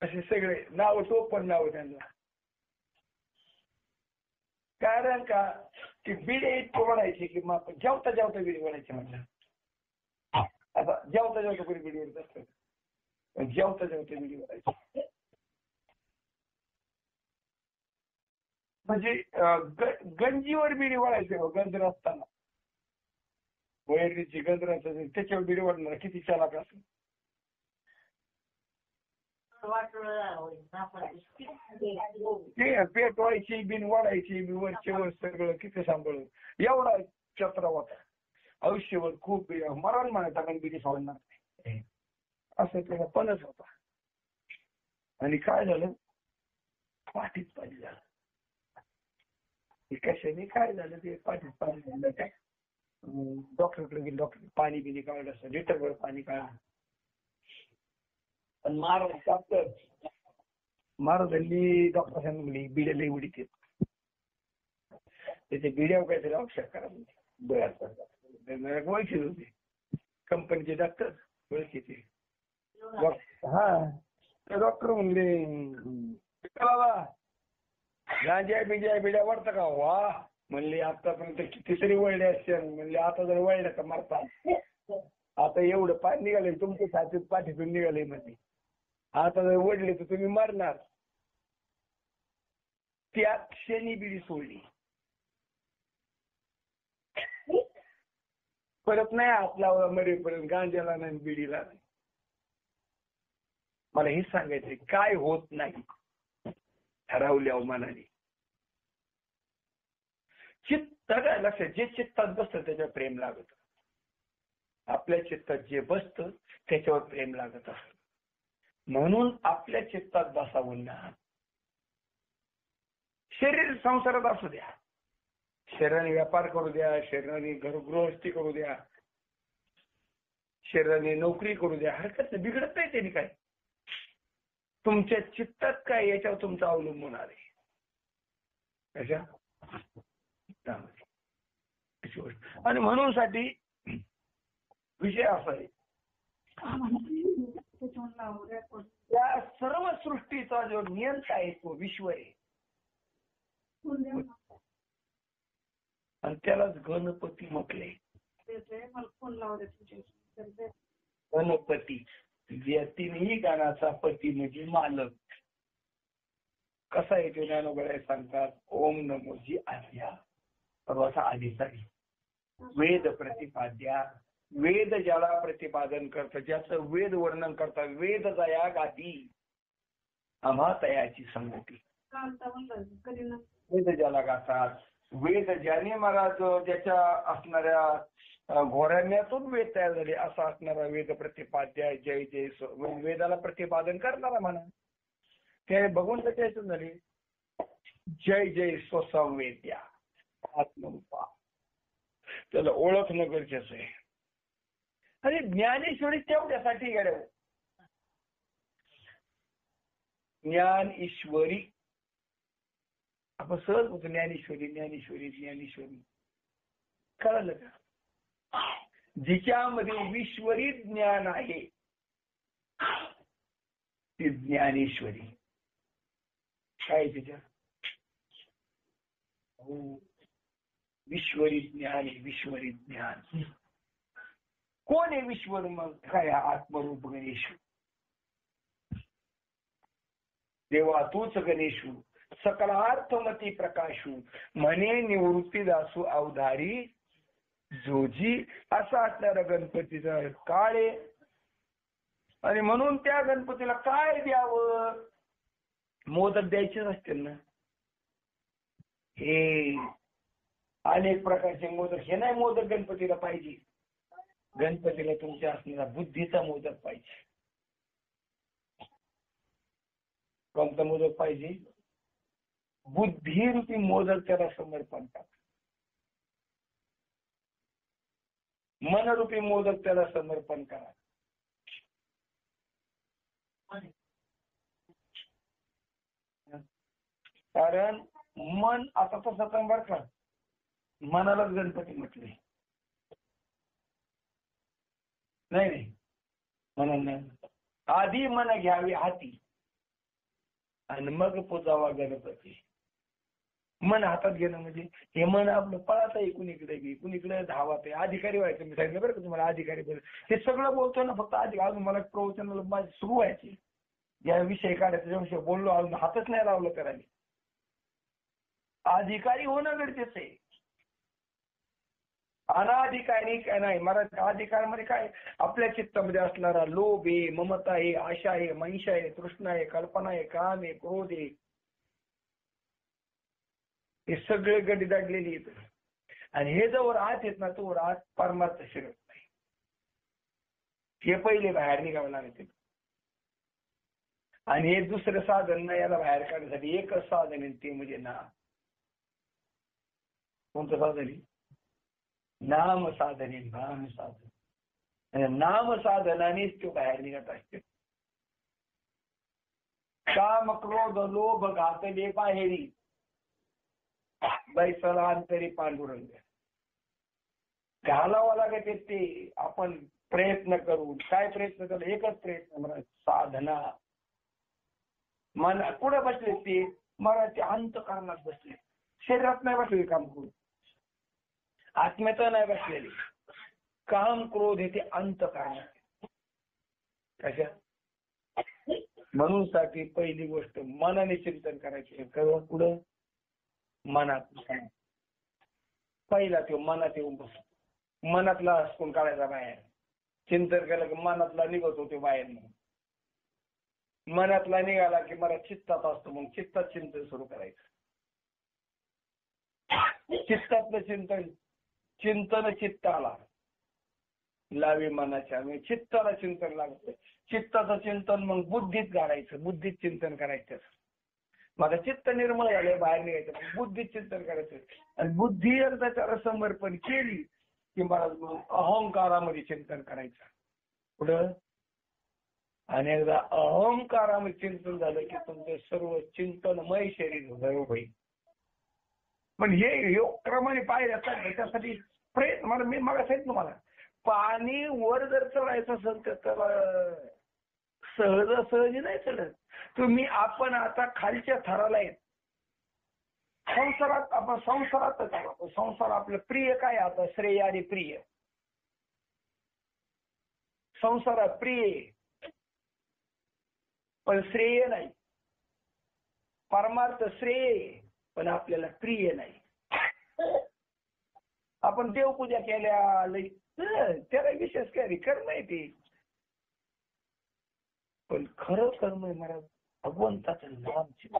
असे सगळे नाव, तो पण नाव त्यांना. कारण का की बिडे इतकं म्हणायचे की मग जेवता जेवता बिडी म्हणायचे. म्हटलं आता जेवता जेवता कोणी बिडी वरत असतं, पण जेवता जेवता बिडी म्हणायचे. म्हणजे गंजीवर बिडी वळायचे. गंजर असताना वैरीची गंजर असते त्याच्यावर बिडी वाढणार किती चालाक असेल. पेट व्हायची बिन वाढायची वरचे वर सगळं किती सांभाळून एवढा चत्रा होता. आयुष्यभर खूप मरण म्हणायचा पण बिडी सोडणार नाही असं त्याला पणच होता. आणि काय झालं, पाठीत पाणी झालं. कशाने काय झालं ते पाठीत पाणी झालं. काय डॉक्टरकडे गेले, डॉक्टर पाणी बिनी काढलं असं लिटरभर पाणी काढलं. पण महाराजांनी डॉक्टर सांगितली बिड्या लई उडीत येत, त्याच्या बिड्यावर काहीतरी औषध करा. बरं ओळखीत होते कंपनीचे डॉक्टर, ओळखीचे. हा डॉक्टर म्हणले बाबा गांजा बिड्या वाढतं का? वा म्हणले आतापर्यंत कितीतरी वळले असते. म्हणले आता जर वळलं तर मरतात. आता एवढं पाणी निघालंय तुमच्या छातीत, पाठीतून निघालंय म्हणजे आता जर वडले तर तुम्ही मरणार. त्या क्षणी बिडी सोडली, परत नाही हात लावला मरेपर्यंत गांजाला नाही बिडीला नाही. मला हेच सांगायचंय, काय होत नाही ठरवल्या मनाने. चित्त काय लक्षात, जे चित्तात बसतं त्याच्यावर प्रेम लागत. आपल्या चित्तात जे बसतं त्याच्यावर प्रेम लागत असतं. म्हणून आपल्या चित्तात बसावं ना. शरीर संसारात असू द्या, शरीराने व्यापार करू द्या, शरीराने गृहस्थी करू द्या, शरीराने नोकरी करू द्या, हरकत नाही, बिघडत नाही त्यांनी काय. तुमच्या चित्तात काय याच्यावर तुमचं अवलंबून आहे. कशा आणि म्हणून साठी विषय असा आहे, या सर्व सृष्टीचा जो नियंता आहे तो विश्व आहे. आणि त्यालाच गणपती म्हटले. गणपती या तिन्ही गणाचा पती म्हणजे मालक. कसा येतो ज्ञानोबळे सांगतात, ओम नमोजी आद्या सर्वाचा अधिकारी, वेद प्रतिपाद्या, वेद ज्याला प्रतिपादन करतं, ज्याचं वेद वर्णन करतात, वेद जया गाती आम्हा तयाची संगती. वेद ज्याला गातात, वेद ज्याने महाराज ज्याच्या असणाऱ्या घोराण्यातून वेद तयार झाले असा असणारा वेद प्रतिपाद्या, जय जय वेदाला प्रतिपादन करणारा म्हणा. ते बघून तर त्याच झाले जय जय स्वसंवेद्या आत्मरूपा, त्याला ओळखणं गरजेचं आहे. आणि ज्ञानेश्वरी तेवढ्यासाठी गेल्या, ज्ञान ईश्वरी आपण सहज होतो ज्ञानेश्वरी ज्ञानेश्वरी ज्ञानेश्वरी. कळलं का? जिच्यामध्ये ईश्वरी ज्ञान आहे ती ज्ञानेश्वरी. काय तिच्या विश्वरी ज्ञान आहे, विश्वरी ज्ञान. कोण आहे विश्वर? मग काय आत्मरूप गणेश. देवा तूच गणेशू सकलार्थमती प्रकाशू, म्हणे निवृत्ती दासू अवधारी जोजी. असा असणारा गणपतीचा काळ आहे. आणि म्हणून त्या गणपतीला काय द्यावं? मोदक द्यायचेच असतील ना. हे अनेक प्रकारचे मोदक, हे नाही मोदक गणपतीला पाहिजे. गणपतीला तुमच्या असणारा बुद्धीचा मोदक पाहिजे. कोणता मोदक पाहिजे? बुद्धिरूपी मोदक त्याला समर्पण करा. मनरूपी मोदक त्याला समर्पण करा. कारण मन आता तसं सांभाळ का, मनालाच गणपती म्हटले नाही. म्हणून आधी मन घ्यावी हाती आणि मग पूजावा गणपती. मन हातात घेणं म्हणजे हे मन आपलं पळात आहे, कुणीकडे बी कुणीकडे धावत आहे. अधिकारी व्हायचं मी सांगितलं बरं का तुम्हाला. अधिकारी हे सगळं बोलतोय ना, फक्त अजून मला प्रवचनाला माझी सुरू व्हायची. या विषय काढायचा त्याविषयी बोललो, अजून हातच नाही लावलं करायला. अधिकारी होणं गरजेचं आहे. अनाधिकारी काय नाही. मराठी अधिकारामध्ये काय आपल्या चित्तामध्ये असणारा लोभ आहे, ममता आहे, आशा आहे, महिषा आहे, तृष्णा आहे, कल्पना आहे, काम आहे, क्रोध आहे, हे सगळे गडी दाडलेली आहेत. आणि हे जवळ आत येत ना तोवर आत परमार्थ शिरत नाही. हे पहिले बाहेर निघावं लागते. आणि हे दुसरं साधन ना याला बाहेर काढण्यासाठी एकच साधन आहे, ते म्हणजे नाम. कोणतं साधन आहे? नाम साधने, नाम साधन. आणि नाम साधनानेच तो बाहेर निघत असते. काम क्रोध लोभ घातले बाहेरी, बैसला अंतरी पांडुरंग. घालावं लागते ते आपण प्रयत्न करून. काय प्रयत्न करू? एकच प्रयत्न म्हणा, साधना. मन कुठे बसले ते? मराठी अंतःकरणात बसले, शरीरात नाही बसले काम करून, आत्म्यात नाही बसलेले. काम क्रोध हे ते अंतःकरणात. कशा? म्हणून साठी पहिली गोष्ट मनाने चिंतन करायचे. पुढं मनात. पहिला तो मनात येऊन बसतो. मनातला हसकून काढायचा बाहेर. चिंतन केलं की मनातला निघतो ते बाहेर. मनातला निघाला की मला चित्तात असतो, मग चित्तात चिंतन सुरू करायचं. चित्तातलं चिंतन, चिंतन चित्ताला लावी मनाच्या, चित्ताला चिंतन लागतं. चित्ताचं चिंतन मग बुद्धीत घालायचं, बुद्धीत चिंतन करायचं. माझं चित्त निर्मळ झालं, बाहेर निघायचं, बुद्धीत चिंतन करायचं. आणि बुद्धी एकदा त्याला समर्पण केली की मला अहंकारामध्ये चिंतन करायचं. पुढं आणि एकदा अहंकारामध्ये चिंतन झालं की तुमचं सर्व चिंतनमय शरीर होईल. पण हे क्रमाने पाहिजे त्याच्यासाठी प्रयत्न. मला मी मग सांगितलं तुम्हाला, पाणी वर जर चढायचं असेल तर त्याला सहजासहजी नाही चढत. तुम्ही आपण आता खालच्या थराला आहेत. संसारात आपण संसारातच आहोत. संसार आपलं प्रिय काय? आता श्रेय आणि प्रिय. संसार प्रिय आहे, पण श्रेय नाही. परमार्थ श्रेय आहे, पण आपल्याला प्रिय नाही. आपण देवपूजा केल्या लई त्याला विशेष काय कर्म आहे ते, पण खरं कर्म आहे महाराज भगवंताचं नामचिंतन.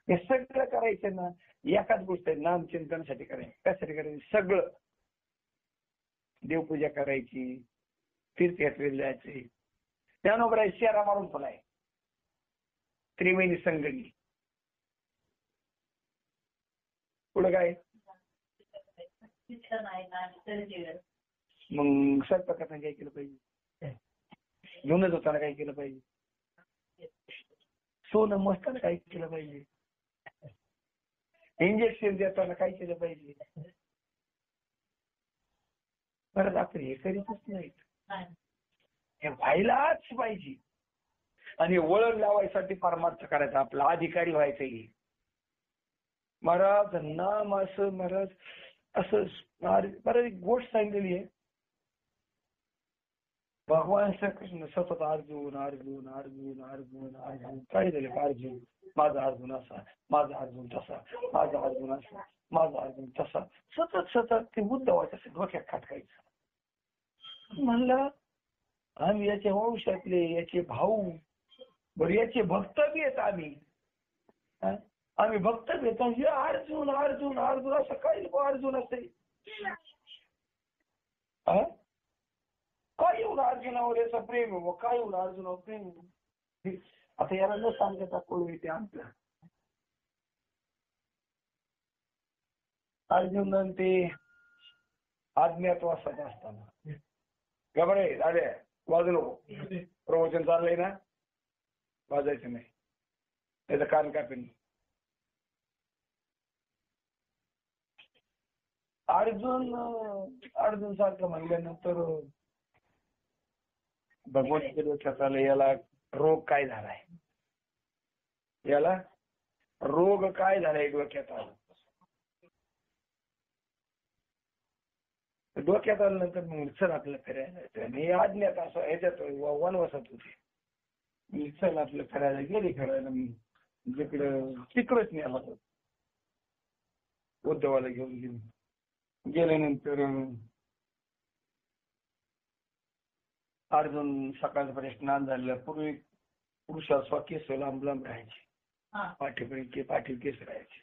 हे सगळं करायचं ना, एकाच गोष्ट आहे, नामचिंतनासाठी करायचं. कशासाठी करायचं? सगळं देवपूजा करायची, तीर्थयात्रेला जायचे. ज्ञानोबराय शेरा मारून फुलाय त्रिवेणी संगणी. पुढं काय मग स्वयंपाकात काय केलं पाहिजे? घेऊन होताना काय केलं पाहिजे? सोनं मस्ताना काय केलं पाहिजे? इंजेक्शन देताना काय केलं पाहिजे? परत आपण हे करीतच नाहीत. हे व्हायलाच पाहिजे. आणि वळण लावायसाठी परमार्थ करायचा, आपला अधिकारी व्हायचं. हे महाराज नाम असं महाराज असं महाराज एक गोष्ट सांगितलेली आहे. भगवान श्रीकृष्ण सतत अर्जुन अर्जुन अर्जुन अर्जुन अर्जुन काय झाले? अर्जुन माझा अर्जुन असा, माझा अर्जुन तसा, माझा अर्जुन असा, माझा अर्जुन तसा, सतत सतत ते उद्धवाच्या डोक्यात खटकायचं. म्हणलं आम्ही याचे वंशातले, याचे भाऊ, बरं याचे भक्त बी आहेत आम्ही. आम्ही भक्त बी येतो. हे अर्जुन अर्जुन अर्जुन असं काही अर्जुन असते काय एवढं अर्जुनावर याचं प्रेम आहे? काय एवढं अर्जुनावर प्रेम आहे? आता याला न सांगता कोण येते आमचं अर्जुन ते अज्ञातवासात असताना गबरे अरे वाजू नको, प्रवचन चाललंय ना, वाजायचं नाही, त्याचं कान कापेन. अर्जुन सारखं म्हणल्यानंतर भगवंताच्या डोक्यात आलं याला रोग काय झालाय, याला रोग काय झालाय डोक्यात आलं. डोक्यात आल्यानंतर मग चल आपलं फिरायला जायचं. आणि अज्ञात असं ह्याच्यात वनवासात होते. चल आपलं फिरायला गेले. फिरायला मी तिकडच नेला होता उद्धवाला घेऊन गेल्यानंतर अर्जुन सकाळपर्यंत स्नान झालेलं. पूर्वी पुरुषा स्वकेस लांब लांब राहायचे, पाठीव केस राहायचे,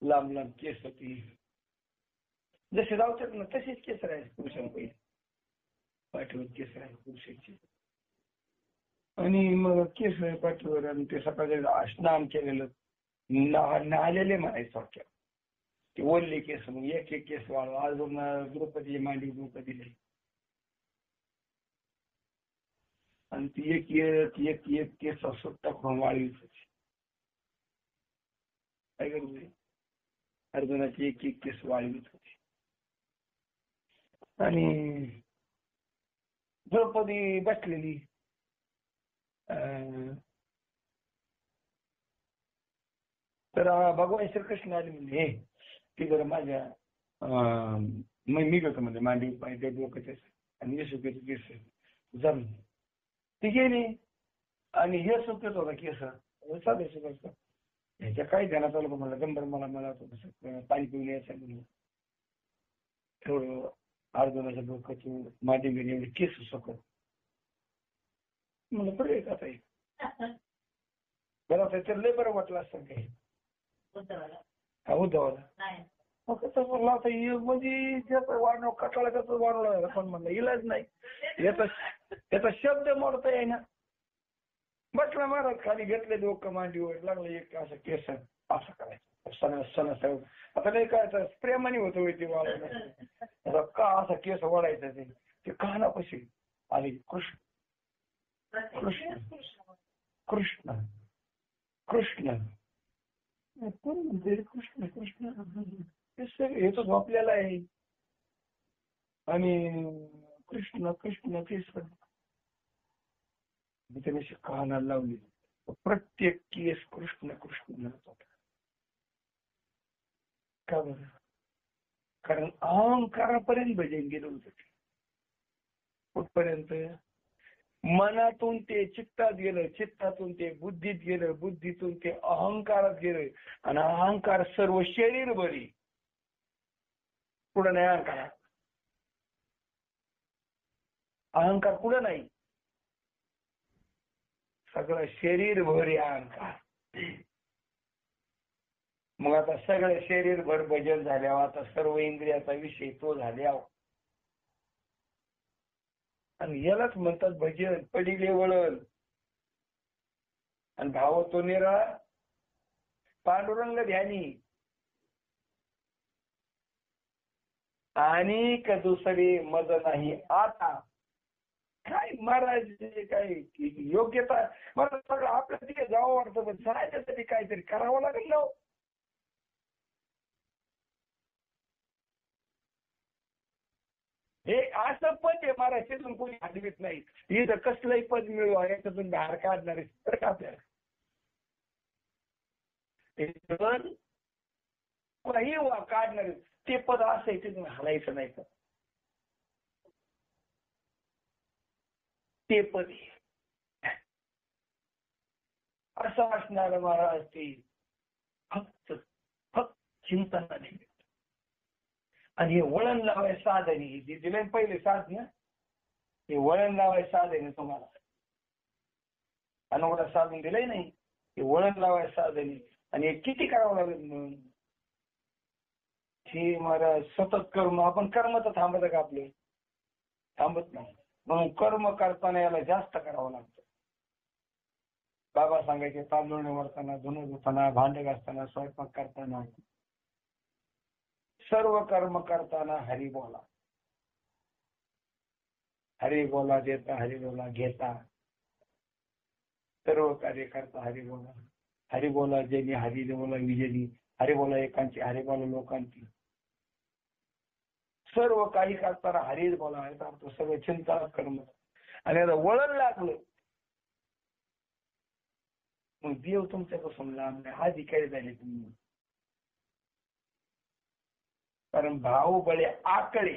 लांब लांब केस होती. जसे लावतात ना तसेच केस राहायचे पुरुषांपैकी, पाठीवर केस राहायचे पुरुषांचे. आणि मग केस पाठीवर, आणि ते सकाळचे स्नान केलेलं, नालेले म्हणायचं वाक्यात. ते ओढले केस, मग एक एक केस वाढवा. अजून द्रौपदी मांडी द्रौपदीला, आणि ती एक एक एक केस असं टाकून वाळीत होती. काय करते अर्जुनाची एक एक केस वाळीत होती. आणि द्रौपदी बसलेली, तर भगवान श्रीकृष्ण आले म्हणजे हे ती जरा माझ्या मी करतो म्हणजे मांडी पाहिजे डोकं आणि हे सुकेच केस जम ती गेली. आणि हे सुकत होता केस साधे सुकत. ह्याच्या काही ध्यानात आलं मला गंभीर मला पाणी पिऊन यायचं म्हणून थोडं अर्जुनाच्या डोक्याची मांडी गेली केस सुकत. मला बरं येत आता बरं तर लय बरं वाटलं असतं काही उद्धवाला. म्हणजे वाढणं कटाळ्याचं वाढवलं पण म्हणलं इलाज नाही, याचा शब्द मोडता येईना. म्हटलं महाराज खाली घेतले डोकं मांडीवर लागलं एक असं केस असं करायचं सण आता नाही काय प्रेमाने होतं ते वाढवलं का असा केस वाढायचा. ते कानापाशी आणि कृष्ण कृष्ण कृष्ण कृष्ण कोण म्हणते कृष्ण कृष्ण हे तर झोपलेला आहे. आणि कृष्ण कृष्ण कृष्ण त्याने कानाला लावली. प्रत्येक केस कृष्ण कृष्ण म्हणत होता. का बरं? कारण अहंकारापर्यंत भजन गेलं होतं. कुठपर्यंत? मनातून ते चित्तात गेलं, चित्तातून ते बुद्धीत गेलं, बुद्धीतून ते अहंकारात गेलं, आणि अहंकार सर्व शरीर बरी. कुठं नाही अहंकारात? अहंकार कुठं नाही? सगळं शरीर भर अहंकार. मग आता सगळं शरीर भर भजन झाल्यावर आता सर्व इंद्रियाचा विषय तो झाल्यावर, आणि यालाच म्हणतात भजन. पडिले वळण. आणि भाव तो निराळा पांडुरंग ध्यानी. आणि का दुसरे मज नाही आता. काय महाराज काय योग्यता? मला सगळं आपलं तिथे जावं वाटतं, पण जाण्यासाठी काहीतरी करावं लागेल ना. हे असं पद आहे महाराष्ट्रातून कोणी हलवीत नाही. इथं कसलंही पद मिळवा याच्यातून बाहेर काढणारे आपल्याला काही काढणारे ते पद असं आहे, तिथून हलायचं नाही. तर ते पद असं असणार महाराज. ते फक्त फक्त चिंतनाने. आणि हे वळण लावाय साधने जे दिले पहिले साधन, हे वळण लावाय साधने तुम्हाला अनवडा साधन दिलंय नाही. हे वळण लावाय साधने. आणि हे किती करावं लागेल म्हणून हे महाराज सतत कर्म. आपण कर्म तर थांबत का? आपले थांबत नाही. म्हणून कर्म करताना याला जास्त करावं लागतं. बाबा सांगायचे तांदूळ निवडताना, धुणं धुताना, भांडे घासताना, स्वयंपाक करताना, सर्व कर्म करताना हरी बोला. हरी बोला देता, हरी बोला घेता. सर्व कार्य करता हरी बोला. हरी बोला जनी, हरी बोला विजयी. हरी बोला एकांची, हरी बोला लोकांची. सर्व काही करताना हरीच बोला. याचा अर्थ सगळं चिंता कर्म. आणि आता वळण लागलं मग देव तुमच्यापासून लांब नाही. आधी काय झाले तुम्ही? कारण भाऊ बळे आकडे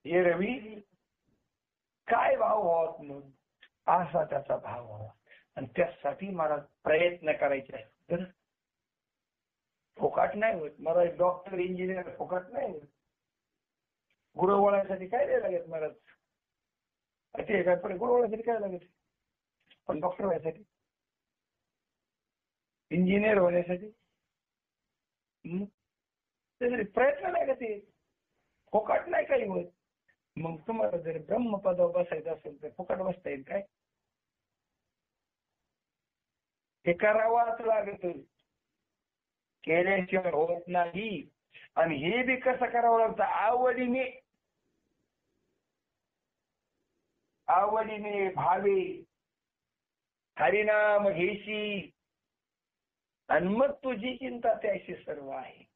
हे रवी काय भाव व्हावत म्हणून असा त्याचा भाव व्हावा. आणि त्यासाठी मला प्रयत्न करायचे आहेत. फुकाट नाही होत मला. डॉक्टर इंजिनियर फुकाट नाही होत. गुरु वळायसाठी काय द्यायला लागत महाराज? ते काय पण गुरु वळायसाठी काय लागत? पण डॉक्टर व्हायसाठी, इंजिनियर होण्यासाठी प्रयत्न नाही का? ते फुकाट नाही काही होत. मग तुम्हाला जर ब्रह्मपदावर बसायचं असेल तर फुकट बसता येईल काय? हे करावाच लागत. केल्याशिवाय होत नाही. आणि हे बी कसं करावं लागतं? आवडीने. आवडीने भावे हरिनाम घेशी. आणि मग तुझी चिंता त्याशी सर्व आहे.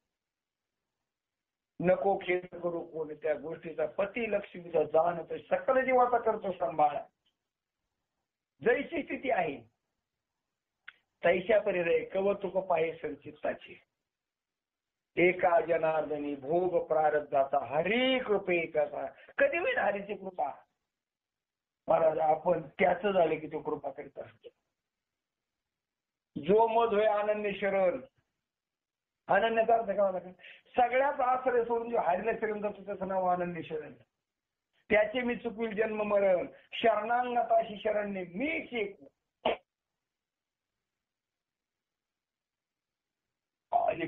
नको खेळ करू कोण त्या गोष्टीचा. पती लक्ष्मीचा जाणतो सकल जीवाचा करतो सांभाळ. जैशी स्थिती आहे तैशा परिरय कवतुक पाहे संचित्ताची. एका जनार्दनी भोग प्रारब्धाचा हरी कृपे कसा. कधी होईल हरीची कृपा? महाराज आपण त्याच झाले की तो कृपा करीत असतो. जो मध होय अनन्य शरण. अनन्याचा अर्थ काय लागेल? सगळ्याच आश्रय सोडून जो हरीला शरण जातो त्याचं नाव अनन्य शरण. त्याचे मी चुकविल जन्म मरण. शरणांगताशी शरण्य मी शिकू.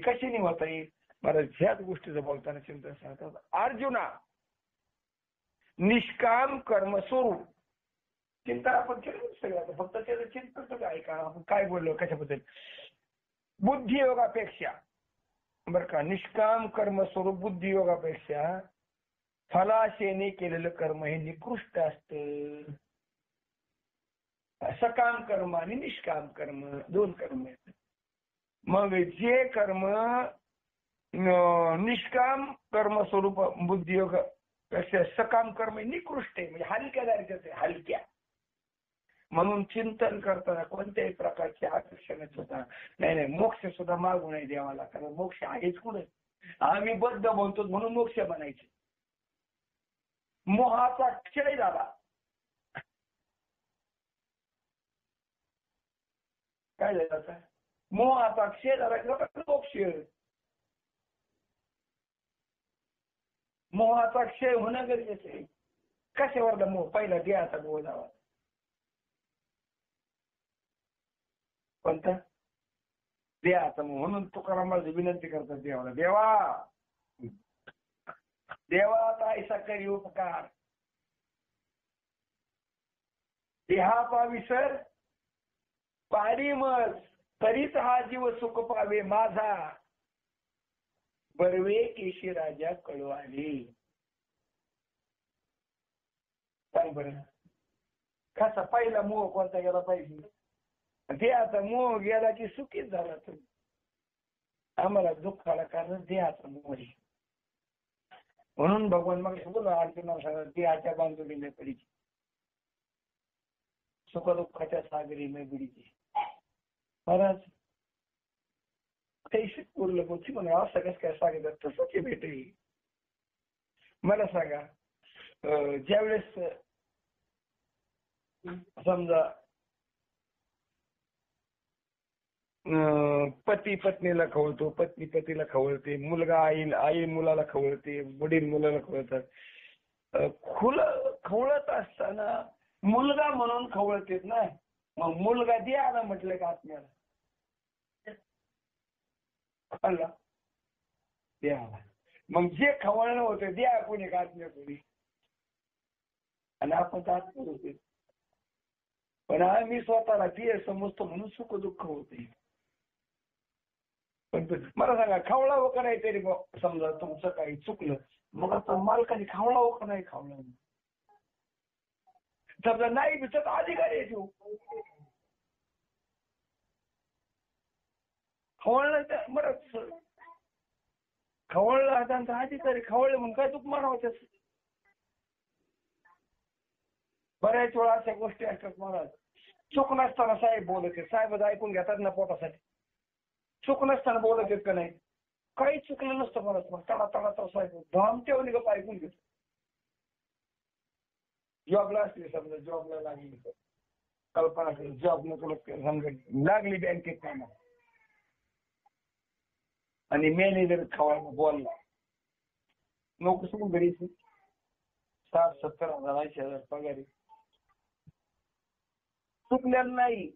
कशी निवडता येईल? महाराज ह्याच गोष्टीचं बोलताना चिंतन सांगतात. अर्जुना निष्काम कर्म स्वरूप. चिंता आपण केलं सगळं. फक्त त्याचं चिंतन काय का आपण काय बोललो कशाबद्दल? बुद्धियोगापेक्षा बरं का, निष्काम कर्म स्वरूप बुद्धियोगापेक्षा फलाशेने केलेलं कर्म हे निकृष्ट असतं. सकाम कर्म आणि निष्काम कर्म दोन कर्म आहेत. मग जे कर्म निष्काम कर्म स्वरूप बुद्धियोग पेक्षा सकाम कर्म निकृष्ट आहे. म्हणजे हलक्या दर्जाचे हलक्या. म्हणून चिंतन करताना कोणत्याही प्रकारचे आकर्षणच होता नाही. मोक्ष सुद्धा मागू नये देवाला. कारण मोक्ष आहेच कुठे? आम्ही बद्ध म्हणतो म्हणून मोक्ष बनायचे. मोहाचा क्षय झाला. काय झालं आता? मोहाचा क्षय झाला की मोक्ष. मोहाचा क्षय होणं गरजेचं आहे. कशावरला मोह? पहिला देहाचा मोह जावा. कोणता? देहाचा मोह. म्हणून तुकारामाला विनंती करतात देवाला, देवा देवा ताईसा करी उपकार, देहाचा विसर पारी मज, तरीच हा जीव सुख पावे माझा, बर्वे केशी राजा कळवाले. काय बरं? कसा पहिला मोह कोणता गेला पाहिजे? देहाचा मोह गेला की सुखीच झाला. तुम्ही आम्हाला दुःखाला कारण देहाचा मोह आहे. म्हणून भगवान मग बोला अर्जुनाला सांगत, देहाच्या बांधुली न पडीची, सुख दुःखाच्या सागरी न बुडीची. महाराज काही बोललं गोष्टी म्हणा असं कसं काय सांगितलं तसंच भेटे. मला सांगा, ज्यावेळेस समजा पती पत्नीला खवळतो, पत्नी पतीला खवळते, मुलगा आई मुलाला खवळते, वडील मुलाला खवळतात. खवळत असताना मुलगा म्हणून खवळतेत ना. मग मुलगा द्यायला म्हटलं का आत्म्याला? द्यावा. मग जे खवळणं होतं द्या कोणी का आत्म्या कोणी, आणि आपण तर आत्मा होते. पण आम्ही स्वतःला ते समजतो म्हणून सुख दुःख होते. पण मला सांगा, खावळावं का नाही तरी समजा तुमचं काही चुकलं, मग आता मालकाने खावळावं का नाही खावळावं? समजा नाही दिसत अधिकारी आहे तू, खवळलं तर बरं, खवळला त्यांचा अधिकारी खवळले म्हणून काय चूक म्हणावं? बऱ्याच वेळा अशा गोष्टी असतात महाराज. चूक नसताना साहेब बोलत आहेत, साहेब ऐकून घेतात ना पोटासाठी. चूक नसताना बोलत आहेत का नाही? काही चुकलं नसतं म्हणत, मग तडा तडा तो साहेब धाम ठेवली गप्पा ऐकून घेतो. जॉबला असली समजा, जॉबला लागली कल्पना केली, जॉब नको समजा लागली बँकेत कामाला, आणि मॅनेजर खवायला बोलला, नोकरी सोडून घरी 60-70 हजार 80,000 पगारी. चुकलेलं नाही,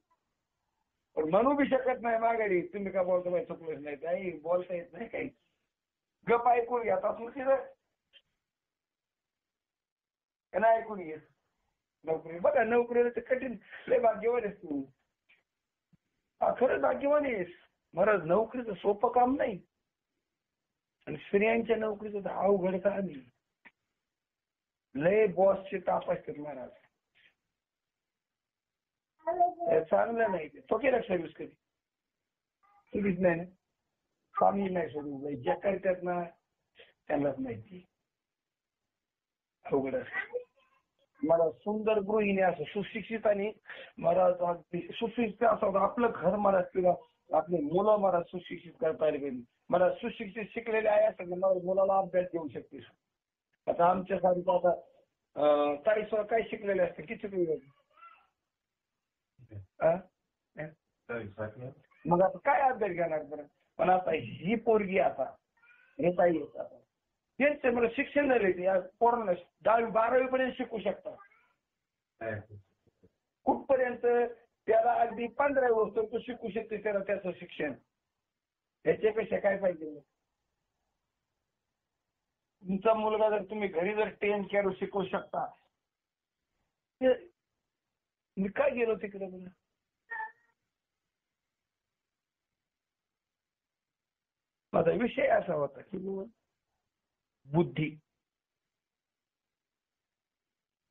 पण म्हणू बी शकत नाही माघारी तुम्ही का बोलतो बाई चुकलंच नाही, काही बोलता येत नाही काही. गप ऐकून घेतात मग तिथं नाही ऐकून घेत. नोकरी बघा, नोकरीला तर कठीण, लय भाग्यवान आहेस तू. खरंच भाग्यवान आहेस महाराज. नोकरीचं सोपं काम नाही, आणि स्त्रियांच्या नोकरीचं तर अवघड काम नाही. लय बॉसचे ताप असतात महाराज, चांगलं नाही. तो केला सर्व्हिस कधी? कधीच नाही ना. स्वामी नाही सोडून ज्या करतात ना त्यांनाच माहिती. अवघड असत. मला सुंदर गृहिणी असं सुशिक्षित, आणि मला सुशिक्षित असं आपलं घर मला किंवा आपली मुलं मला सुशिक्षित करता आली पाहिजे. मला सुशिक्षित शिकलेले आहे असं मला मुलाला अभ्यास देऊ शकते. आता आमच्यासारखं आता 40 काय शिकलेले असते, किती मग आता काय अभ्यास घेणार बरं? पण आता ही पोरगी आता घेता येत, आता तेच मला शिक्षण झाले पोरांना 10वी-12वी पर्यंत शिकू शकतात. कुठपर्यंत? त्याला अगदी 15 वर्ष तो शिकू शकते, त्याला त्याचं शिक्षण. त्याच्यापेक्षा काय पाहिजे? तुमचा मुलगा जर तुम्ही घरी जर 10 केअर शिकवू शकता, मी काय गेलो तिकडे मला. माझा विषय असा होता की बुद्धी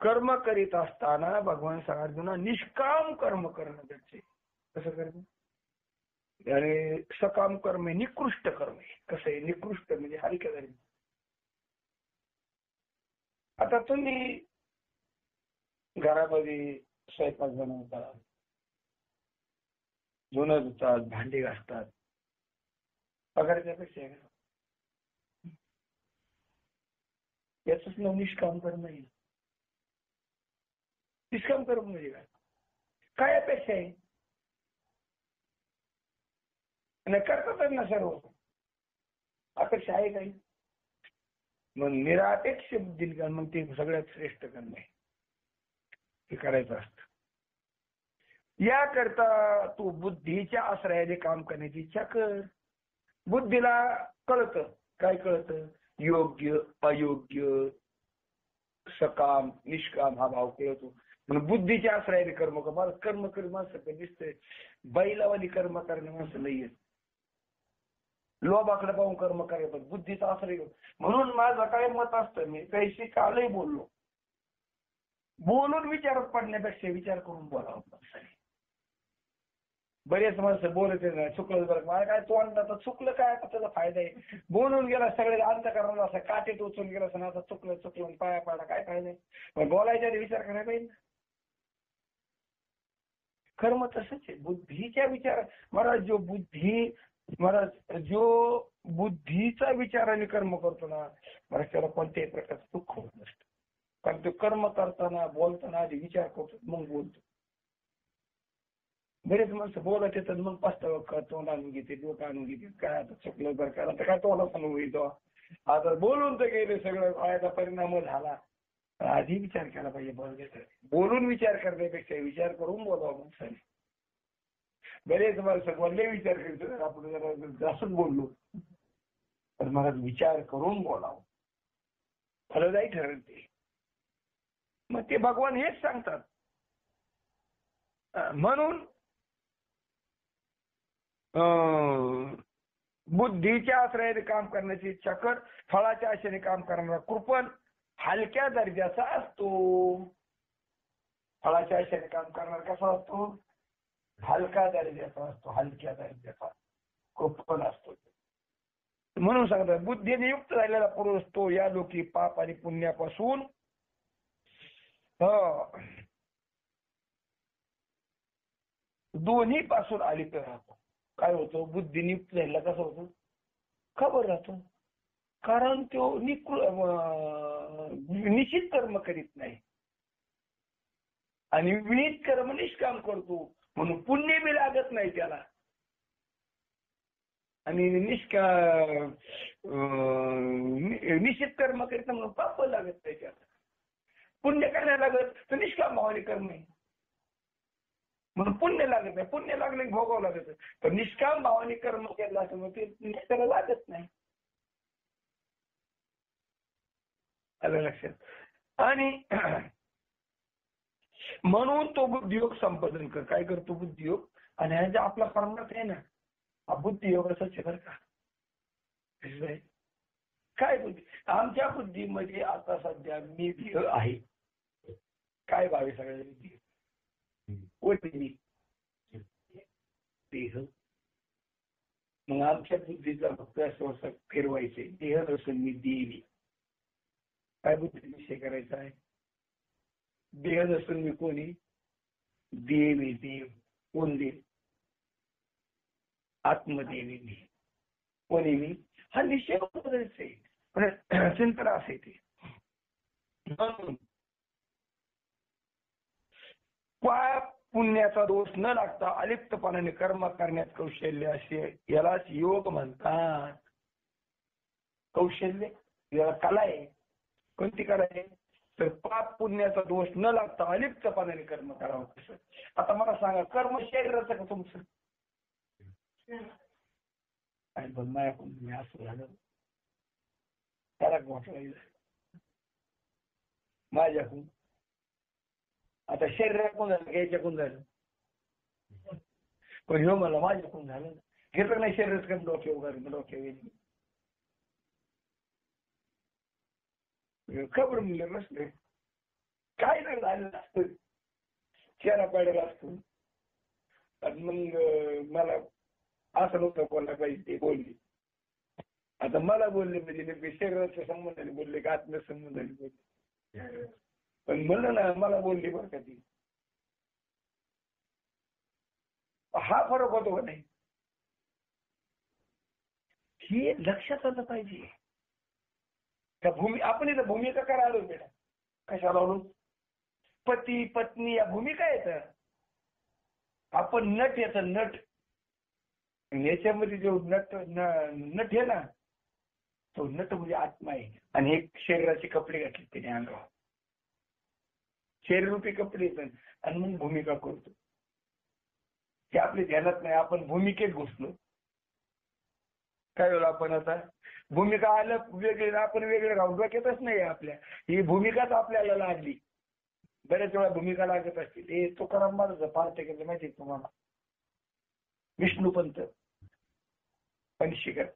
कर्म करीत असताना भगवान अर्जुना निष्काम कर्म करणं गरजेचं. कसं करणं? आणि सकाम कर्म आहे, निकृष्ट कर्म आहे. कसं आहे निकृष्ट म्हणजे हलक्या धर्म. आता तुम्ही घरामध्ये स्वयंपाक बनवतात, धुणं धुतात, भांडी घासतात, पगार त्यापेक्षा आहे का? याच नाव निष्काम कर्म आहे. निष्काम कर्म म्हणजे काय अपेक्षा आहे? आणि करतातच ना सर्व. अपेक्षा आहे काही? मग निरापेक्ष बुद्धी मग ते सगळ्यात श्रेष्ठ कर्म आहे, हे करायचं असतं. याकरता तू बुद्धीच्या आश्रयाने काम करण्याची इच्छा कर. बुद्धीला कळतं, काय कळतं? योग्य अयोग्य, सकाम निष्काम हा भाव कळतो. म्हणून बुद्धीच्या आश्रयाने कर्म कर. मला कर्म कर माणसं का दिसतंय, बैलावाली कर्म करणे माणसं नाही येत. लोभाकडे पाहून कर्म करायचं, बुद्धीचा आश्रय. म्हणून माझं काय मत असतं, मी काही कालही बोललो, बोलून विचारात पडण्यापेक्षा विचार करून बोलावं. बरेच माणसं बोलत नाही, चुकलं बरं मला काय तोंडात चुकलं काय, आता त्याचा फायदा आहे. बोलून गेला सगळे अंतःकरणाला असं काटे टोचून गेला असं, आता चुकलं पाया पाडा काय फायदा आहे. पण बोलायच्या आधी विचार करायला पाहिजे. कर्म तसंच आहे, बुद्धीच्या विचार. महाराज जो बुद्धीचा विचाराने कर्म करतो ना, महाराज त्याला कोणत्याही प्रकारचं दुःख होत नसतं. कारण तो कर्म करताना बोलताना आधी विचार करतो मग बोलतो. बरेच माणसं बोलत येतात मग पस्तावा तोंड आणून घेते, डोकं आणून घेते, काय आता चुकलं बरं का, आता काय तोंडात आणून येतो. आता बोलून तर गेले सगळं, फायदा परिणाम झाला. आधी विचार केला पाहिजे. बोलून विचार करण्यापेक्षा विचार करून बोलावं माणसाने. बरेच माणसं बोलले विचार करतो, आपण जरा जास्तच बोललो, तर मला विचार करून बोलावं, फलदायी ठरेल ते. मग ते भगवान हेच सांगतात. म्हणून बुद्धीच्या आश्रयाने काम करण्याची इच्छा कर. फळाच्या आशेने काम करणारा कृपण हलक्या दर्जाचा असतो. फळाच्या आशेने काम करणारा कसा असतो? हलका दर्जाचा असतो, हलक्या दर्जाचा कृपण असतो. म्हणून सांगतात बुद्धीने युक्त झालेला पुरुष तो या लोकी पाप आणि पुण्यापासून दोन्ही पासून अलिप्त राहतो. काय होतं? बुद्धीने युक्त झालेला कसं होतं? खबर राहतो. कारण तो निश्चित कर्म करीत नाही आणि विनीत कर्म निष्काम करतो, म्हणून पुण्य बी लागत नाही त्याला. आणि निश्चित कर्म करीत म्हणून पाप लागत नाही त्याला. पुण्य करायला लागत तर निष्काम भावाने कर्म आहे म्हणून पुण्य लागत नाही. पुण्य लागले भोगावं लागत, तर निष्काम भावाने कर्म केलं असं मग ते त्याला लागत नाही. आलं लक्षात? आणि म्हणून तो बुद्धियोग संपादन कर. काय करतो? बुद्धियोग. आणि हा जो आपला कर्मात आहे ना, हा बुद्धियोगाचाच आहे बरं का. काय बुद्धी? आमच्या बुद्धीमध्ये आता सध्या मी देह आहे. काय भावे सगळ्या बुद्धी देह. मग आमच्या बुद्धीचा फक्त असं फिरवायचे, देह नसून मी देवी. काय बुद्धी विषय करायचा आहे? देह नसून मी कोणी? देवी. देव कोण? देव आत्मदेवी मी. कोणी मी? हा निश्चय बदलायचा आहे. पण चिंतन असे ते पाप पुण्याचा दोष न लागता अलिप्तपणाने कर्म करण्यात कौशल्य असे, यालाच योग म्हणतात. कौशल्य याला कला आहे. कोणती कला आहे? तर पाप पुण्याचा दोष न लागता अलिप्तपणाने कर्म करावं. कसं? आता मला सांगा, कर्म शरीराचं का तुमचं? काय पण माझ्याकडून असं झालं, त्याला म्हटलं माझ्याकडून. आता शरीराकडून झालं, याच्याकडून झालं, पण हे मला माझ्याकडून झालं. हे तर नाही शरीरच कमी डोके वगैरे डोके वेगळी खबर म्हणलं नसते, काय नाही झालेलं असतं, चेहरा पाडायला असतो. आणि मग मला असं नव्हतं कोणाला पाहिजे ते बोलली. आता मला बोलले म्हणजे नेमके शरीराच्या संबंधाने बोलले का आत्म्या संबंधाने बोलले? पण म्हणलं ना, मला बोलली बरं का ती. हा फरक होतो का नाही? हे लक्षात आलं पाहिजे. त्या आपण इथं भूमिका करा आलो बेटा. कशाला आलो? पती पत्नी या भूमिका येतं. आपण नट येतं नट. याच्यामध्ये जो नट आहे ना, तो नट म्हणजे आत्मा आहे. आणि हे शरीराचे कपडे घातले त्याने अंगावर, शरीररूपी कपडे येतात आणि मग भूमिका करतो. ते आपल्या ध्यानात नाही, आपण भूमिकेत घुसलो. काय वेळा आपण आता भूमिका आलं वेगळे, आपण वेगळे राहून डोक्यातच नाही आपल्या. ही भूमिकाच आपल्याला लागली. बऱ्याच वेळा भूमिका लागत असतील. हे तुकाराम महाराज पार्ट केलं माहिती आहे तुम्हाला, विष्णुपंत पणशीकर.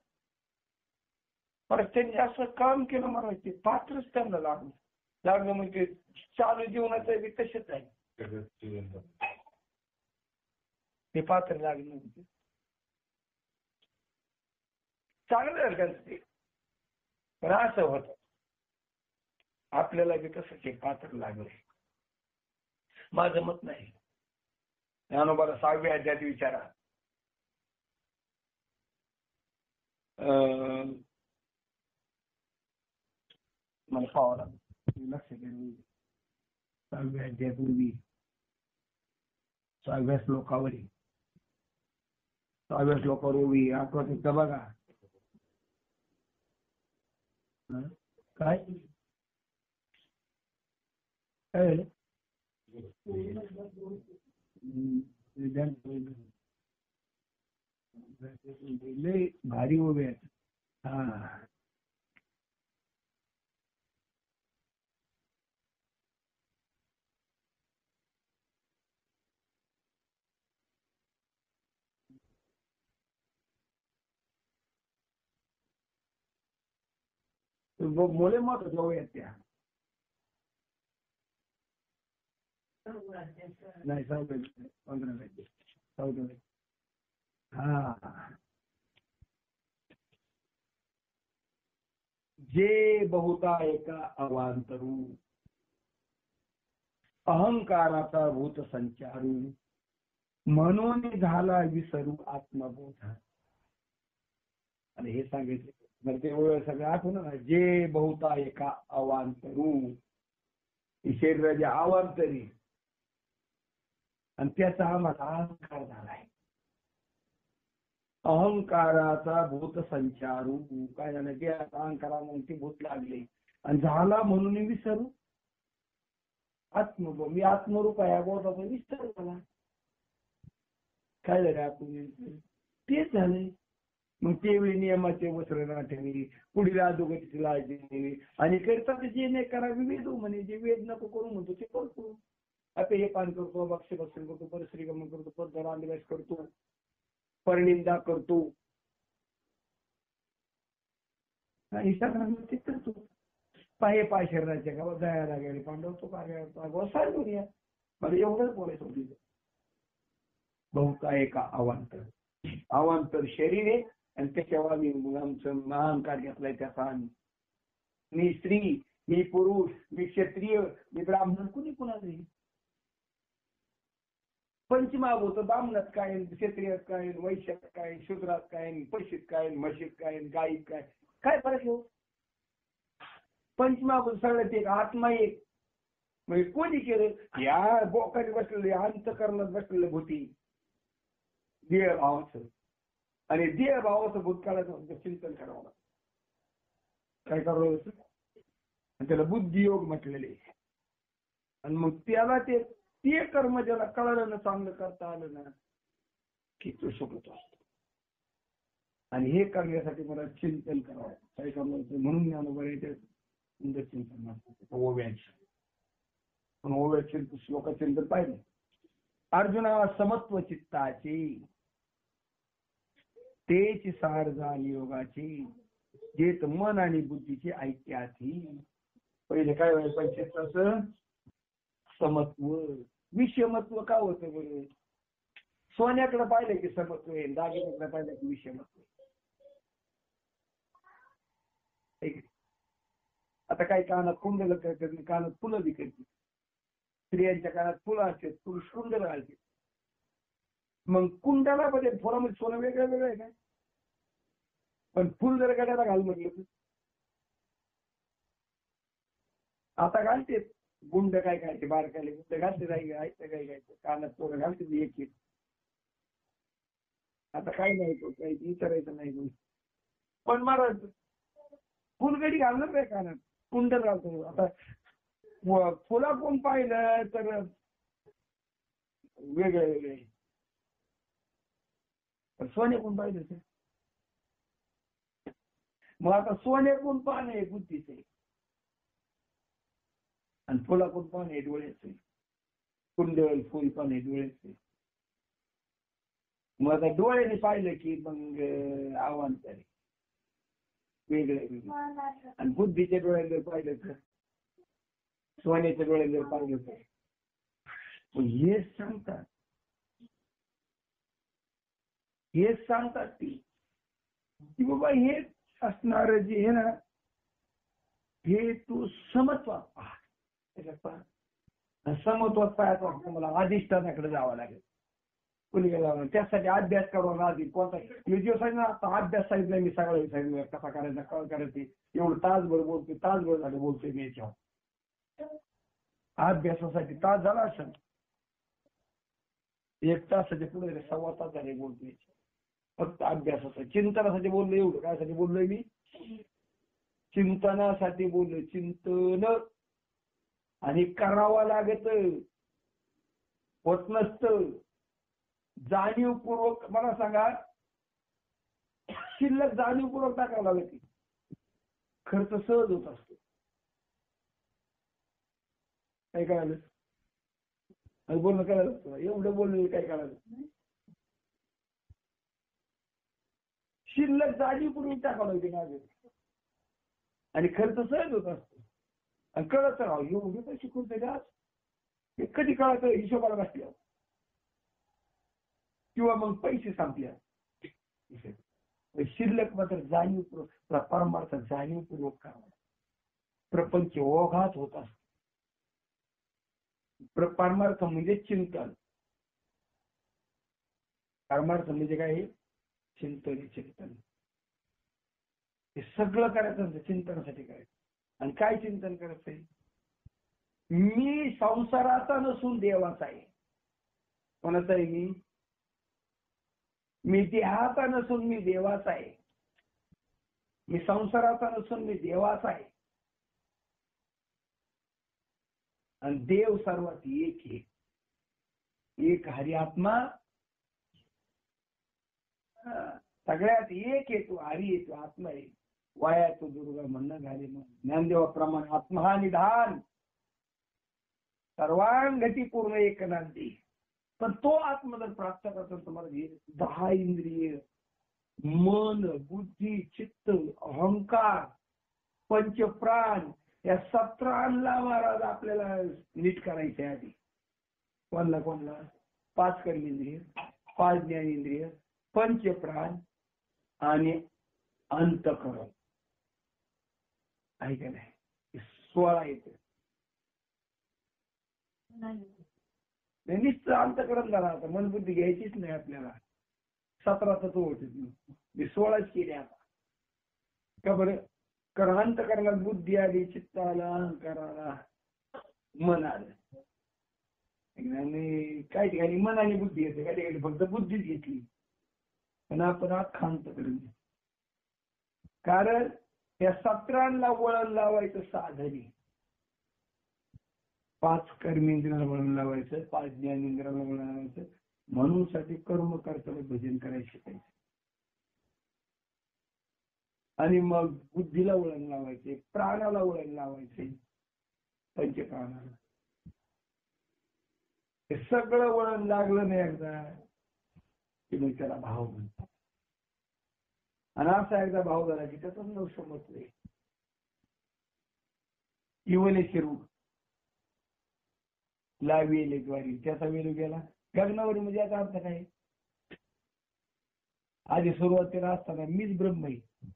परत त्यांनी असं काम केलं मला, ते पात्रच त्यांना लागलं म्हणजे चालू जीवनाचं बी तसेच आहे. ते पात्र लागलं म्हणजे चांगलं झालं त्यांचं ते. पण असं होतं आपल्याला बी तसंच एक पात्र लागलं. माझं मत नाही. ज्ञानोबाला 6व्या अध्यायात विचारा, मला पाहावं लक्ष द्या. 6व्या अध्यायापूर्वी 6व्या श्लोकावर 6व्या श्लोकावर ओवी आठवत बघा. काय लय भारी उभे आहेत. हा मुले मत जाऊयात त्या नाही 15 हा. जे बहुता एका अवांतरू अहंकाराचा भूत संचारू म्हणून झाला विसरू आत्मबोध. आणि हे सांगितले म्हणजे ते सगळं आठवण ना. जे बहुता एका अवांतरू, शरीराचे अवांतरी, आणि त्याचा आम्हाला अहंकार झालाय. अहंकाराचा भूत संचारू, काय झालं की अहंकारा म्हणून ती भूत लागले आणि झाला म्हणून विसरू आत्मबोध. मी आत्मरूप आहे बोधाचा विस्तार झाला. काय झालं आपण तेच झालंय. मग तेवढी नियमाचे वस्त्र ना ठेवी, पुढील अधोगतीची लाज देवी, आणि करतात जे नाही करावी वेदू म्हणे. जे वेद नको करू म्हणतो ते करतो. आता हे पान करतो, भक्ष्य भक्षण करतो, परश्रीगमन करतो, परधरांदिवास करतो, परनिंदा करतो, ते करतो. पाय शरीराच्या गावात जायला गेले पांडव तो कार्य सांगून या. मला एवढंच बोलायचं होतं. बहुता एका अवांतर, अवांतर शरीर आहे आणि त्याच्यावर मी आमचं अहंकार घेतलाय. त्याचा मी स्त्री, मी पुरुष, मी क्षत्रिय, मी ब्राह्मण, कुणी कुणाचं नाही. पंचमाग होतं. ब्राह्मणात काय, क्षत्रियात काय, वैश्यात काय, शूद्रात काय, पशीत काय, म्हशीत काय, गायीत काय, काय फरक हो. पंचमाग सगळ्यात एक आत्मा एक. म्हणजे कोणी केलं या बोकाने बसलेले अंतकरणात बसलेलं भूती देह भावाचं, आणि देह भावाचं भूतकाळाचं चिंतन करावं. काय करावं त्याला बुद्धियोग म्हटलेले. आणि मग त्याला ते कर्म ज्याला कळलं ना, चांगलं करता आलं ना, की तो सुखत असतो. आणि हे करण्यासाठी मला चिंतन करावं. काय करावं म्हणून ज्ञानोबा सुंदर चिंतन ओव्याचे पण ओव्याचे श्लोकचिंतन पाहिजे. अर्जुना समत्व चित्ताची तेच सार जाण योगाची, जेत मन आणि बुद्धीची ऐक्याची. पहिले काय व्हायचं चित्ताचं समत्व. विषमत्व का होतं बरं? सोन्याकडे पाहिलं की समत्व आहे, दागिन्याकडे पाहिलं की विषमत्व. आता काही कानात कुंडल करतात, कानात फुलं बी करतात. स्त्रियांच्या कानात फुलं असतात, पुरुष कुंडल घालतात. मग कुंडाला मध्ये फुलामध्ये सोनं वेगळं वेगळं आहे काय? पण फुल जर गड्याला घाल म्हटलं आता घालते गुंड काय खायचे बारकाले गुंड घालते काय खायचं कानात पोरं घालते एक आता काय नाही तो काही विचारायचं नाही. पण महाराज फुलगडी घालणार नाही कानात कुंड घालतो. आता फुला कोण पाहिलं तर वेगळे वेगळे सोने कोण पाहिलं ते मग आता सोने कोण पाहणे आहे बुद्धीचे आणि फुला कोण पाहणे डोळ्याचे कुंडल फुल पाहणे डोळ्याचे. मग आता डोळ्याने पाहिलं की मग आव्हान तरी वेगळे वेगळे आणि बुद्धीच्या डोळ्यात जर पाहिलं तर सोन्याच्या डोळ्यात जर पाहिलं तर हेच सांगतात की बाबा हे असणार जे आहे ना हे तू समत्वात पहा. समत्वात पाहायचं असतं मला अधिष्ठानाकडे जावं लागेल कुणी जावं त्यासाठी अभ्यास करावा आधी कोणता दिवस आहे ना आता अभ्यास सांगितला मी सगळं सांगितलं कसा करायचा काय करायचं एवढं तासभर बोलतोय तासभर झालं बोलतोय मी याच्यावर अभ्यासासाठी तास झाला असेल 1 तासाच्या पुढे 1.25 तास झाले बोलतोय फक्त अभ्यासासाठी चिंतनासाठी बोललो एवढं कायसाठी बोललोय मी चिंतनासाठी बोललोय चिंतन आणि करावं लागत होत नसतं जाणीवपूर्वक मला सांगा शिल्लक जाणीवपूर्वक टाकावं लागत खर्च सहज होत असतो. काय कळालं बोलणं कळालं एवढं बोलणं काय कळालं शिल्लक जाणीवपूर्वक टाकावं लागते माझे आणि खर्च सहज होत असतो आणि कळत राहावं एवढे पैसे कोणते का हे कधी कळत हिशोबाला बसल्यावर किंवा मग पैसे संपल्या शिल्लक मात्र जाणीवपूर्वक परमार्थ जाणीवपूर्वक करावा प्रपंच ओघात होत असतो. परमार्थ म्हणजे चिंतन परमार्थ म्हणजे काय चिंतन हे सगळं करायचं चिंतनासाठी करायचं आणि काय चिंतन करायचंय मी संसाराचा नसून देवाचा आहे. कोणाचा आहे मी देहाचा नसून मी देवाचा आहे. मी संसाराचा नसून मी देवाचा आहे आणि देव सर्वात एक आहे. एक हरी आत्मा सगळ्यात एक आहे तो हरी आहे तो आत्मा आहे. वाया तो दुर्गा म्हणणं झाले मग ज्ञानदेवाप्रमाणे आत्मा हा निधान सर्वांगती पूर्ण एक नांदी. पण तो आत्मा जर प्राप्त करतो तुम्हाला 10 इंद्रिय मन बुद्धी चित्त अहंकार पंचप्राण या 17 महाराज आपल्याला नीट करायचे आधी. कोणला 5 कर्मेंद्रिय 5 ज्ञानेंद्रिय पंचप्राण आणि अंतःकरण आहे का नाही 16 येते निश्चित अंतःकरण झाला आता मनबुद्धी घ्यायचीच नाही आपल्याला 17 तत्व होते मी 16च केले आता का बरं कारण अंतःकरणात बुद्धी आली चित्त आला अहंकार आला मन आलं आणि काही ठिकाणी मन आणि बुद्धी येते काही ठिकाणी फक्त बुद्धीच घेतली पण आपण अंतःकरण कारण या 17 वळण लावायचं साधने 5 कर्मेंद्रियाला वळण लावायचं 5 ज्ञानेंद्रियाला वळण लावायचं म्हणून साठी कर्म करताना भजन करायला शिकायचं आणि मग बुद्धीला वळण लावायचे प्राणाला वळण लावायचे पंचप्राणाला हे सगळं वळण लागलं नाही एकदा की मग त्याला भाव म्हणतात आणि असा एकदा भाव झाला की त्याचाच नव समजले इवले शिरू लावेले द्वारी त्याचा वेळू गेला गगनावर म्हणजे याचा अर्थ काय आधी सुरुवातीला असताना मीच ब्रह्म आहे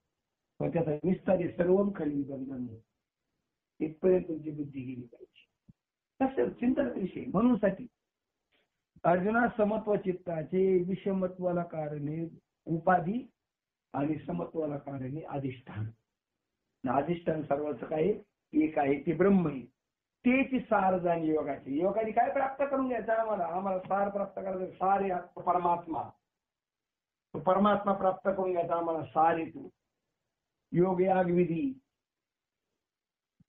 पण त्याचा विस्तार सर्व खाली गगन इथपर्यंत तुमची बुद्धी गेली पाहिजे तसं चिंतन विषय म्हणून साठी अर्जुना समत्व चित्ताचे विषमत्वाला कारणे उपाधी आणि समत्वाला कारणे अधिष्ठान अधिष्ठान सर्वांचं काय एक आहे ते ब्रह्म आहे. तेची सार जाणी योगाची. योगाने काय प्राप्त करून घ्यायचं आम्हाला सार प्राप्त करायचं. सार आहे परमात्मा. तो परमात्मा प्राप्त करून घ्यायचा आम्हाला. सार येतो योग याग विधी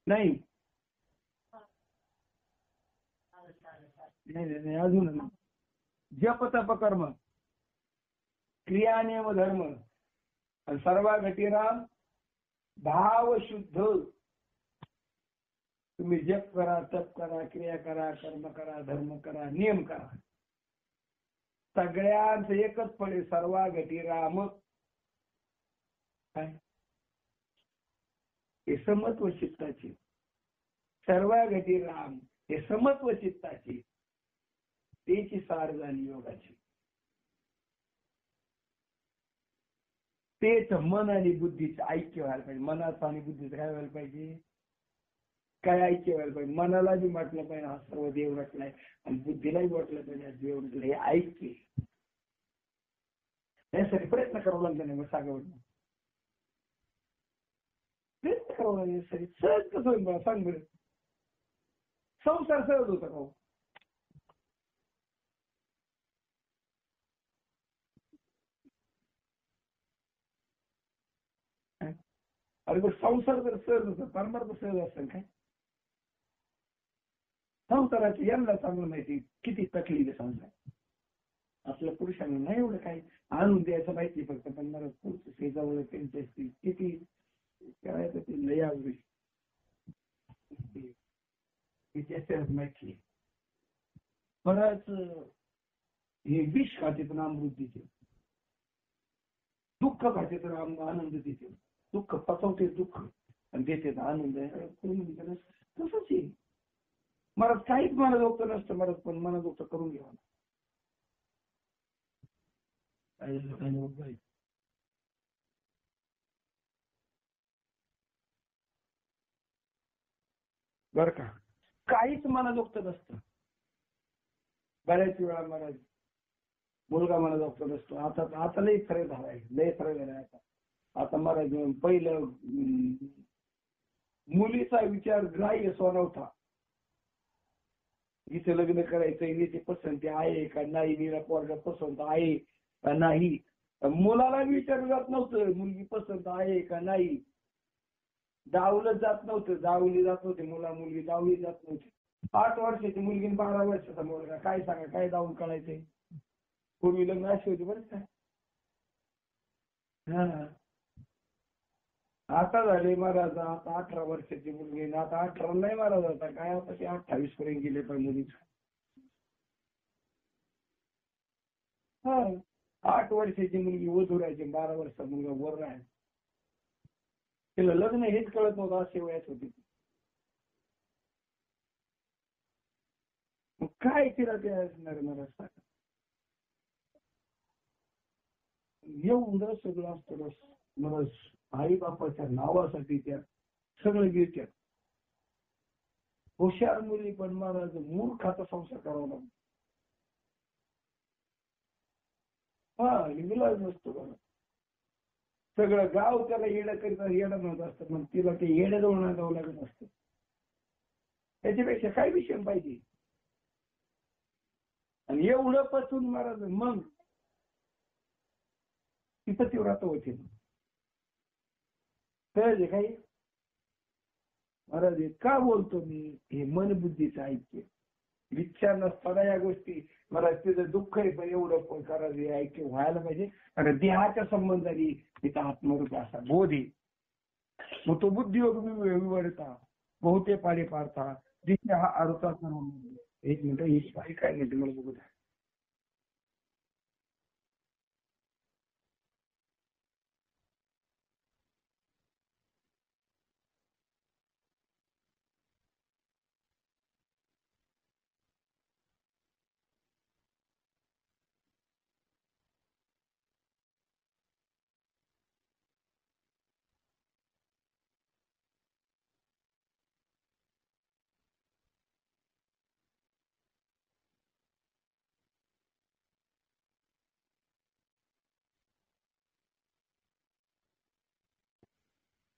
नाही अजून जप तप कर्म क्रिया नियम धर्म आणि सर्व घटीराम भाव शुद्ध. तुम्ही जप करा, तप करा, क्रिया करा, कर्म करा, धर्म करा, नियम करा. सगळ्यांचं एकच पडे सर्व घटीराम. काय हे समत्व चित्ताचे. सर्व घटीराम हे समत्व चित्ताचे. त्याची सार झाली योगाची. तेच मन आणि बुद्धीचं ऐक्य व्हायला पाहिजे. मनाचं आणि बुद्धीचं काय व्हायला पाहिजे? काय ऐक्य व्हायला पाहिजे? मनाला बी म्हटलं पाहिजे हा सर्व देव रचलाय आणि बुद्धीलाही म्हटलं पाहिजे देव रचलं. हे ऐक्य यासाठी प्रयत्न करावा लागला नाही. मग सांगा प्रयत्न करावा लागेल. सहज कसं होईल मला सांग बरं. संसार सहज होता का? अरे मग संसार जर सहज होता परमार्थ सहज असेल काय? संसाराची यांना चांगलं माहिती किती तकलीफ आहे संसार. आपल्या पुरुषांना नाही एवढं काही आणून द्यायचं माहिती फक्त. पण मला पुरुष शेजावर त्यांच्या किती करायचं ते लयावरी माहिती. बरंच हे विष खाते तर अमृत देते. दुःख खाते तर आनंद देते. दुःख पचवते दुःख आणि देते तर आनंद. तसंच आहे. मला काहीच मला जोगत नसतं. मला पण मला जोगत करून घ्यावं. बर का? काहीच मला जोगत नसतं. बऱ्याच वेळा मला मुलगा मला जोगत नसतो. आता लई फरक झालाय. लई फरक झालाय आता मला पहिलं मुलीचा विचार ग्राह्य सोडवता. हिचं लग्न करायचं, हिची पसंती आहे का नाही, हिला पोरगा पसंत आहे का नाही. मुलाला विचारलं जात नव्हतं मुलगी पसंत आहे का नाही. दावलं जात नव्हतं. दावली जात नव्हते. मुलगी दावली जात नव्हती. 8 वर्षाची मुलगी 12 वर्षाचा मुलगा. काय सांगा काय दावून काढायचंय. पूर्वी लग्न अशी होती बरं काय. हा आता झाले महाराज. आता 18 वर्षाची मुलगी. आता 18 नाही महाराज. आता काय आता ते 28 पर्यंत गेले पण मुलीच. 8 वर्षाची मुलगी वधू राहायची. 12 वर्षाचा मुलगा वर राहायचा. तिला लग्न हेच कळत नव्हतं. अशी वयात होती. मग काय तिला ते असणार महाराज. एवढं सगळं असतं महाराज. आई बापाच्या नावासाठी त्या सगळं गिरत्यात. हुशार मुली पण महाराज मूर्खाचा संसार करावा लागतो. विलाज नसतो बघा. सगळं गाव त्याला येडं करीत येडं म्हणत असतं. मग तिला ते येड्याजवळ जावं लागत असतं. त्याच्यापेक्षा काय विषय पाहिजे. आणि एवढं पचून महाराज मग तिथं ती व्रत होते. कळले काही महाराज. का बोलतो मी हे मन बुद्धीचं ऐक्य. विचार नसताना या गोष्टी मला तिथं दुःख आहे पण एवढं करायचं ऐक्य व्हायला पाहिजे. कारण देहाच्या संबंधाने तिथं आत्मरूप असा बोध आहे. मग तो बुद्धियोग विवरता बहुते पाडे पाडता दिशा हा अर्थात. एक मिनिट ही काय नाही मला बघू द्या.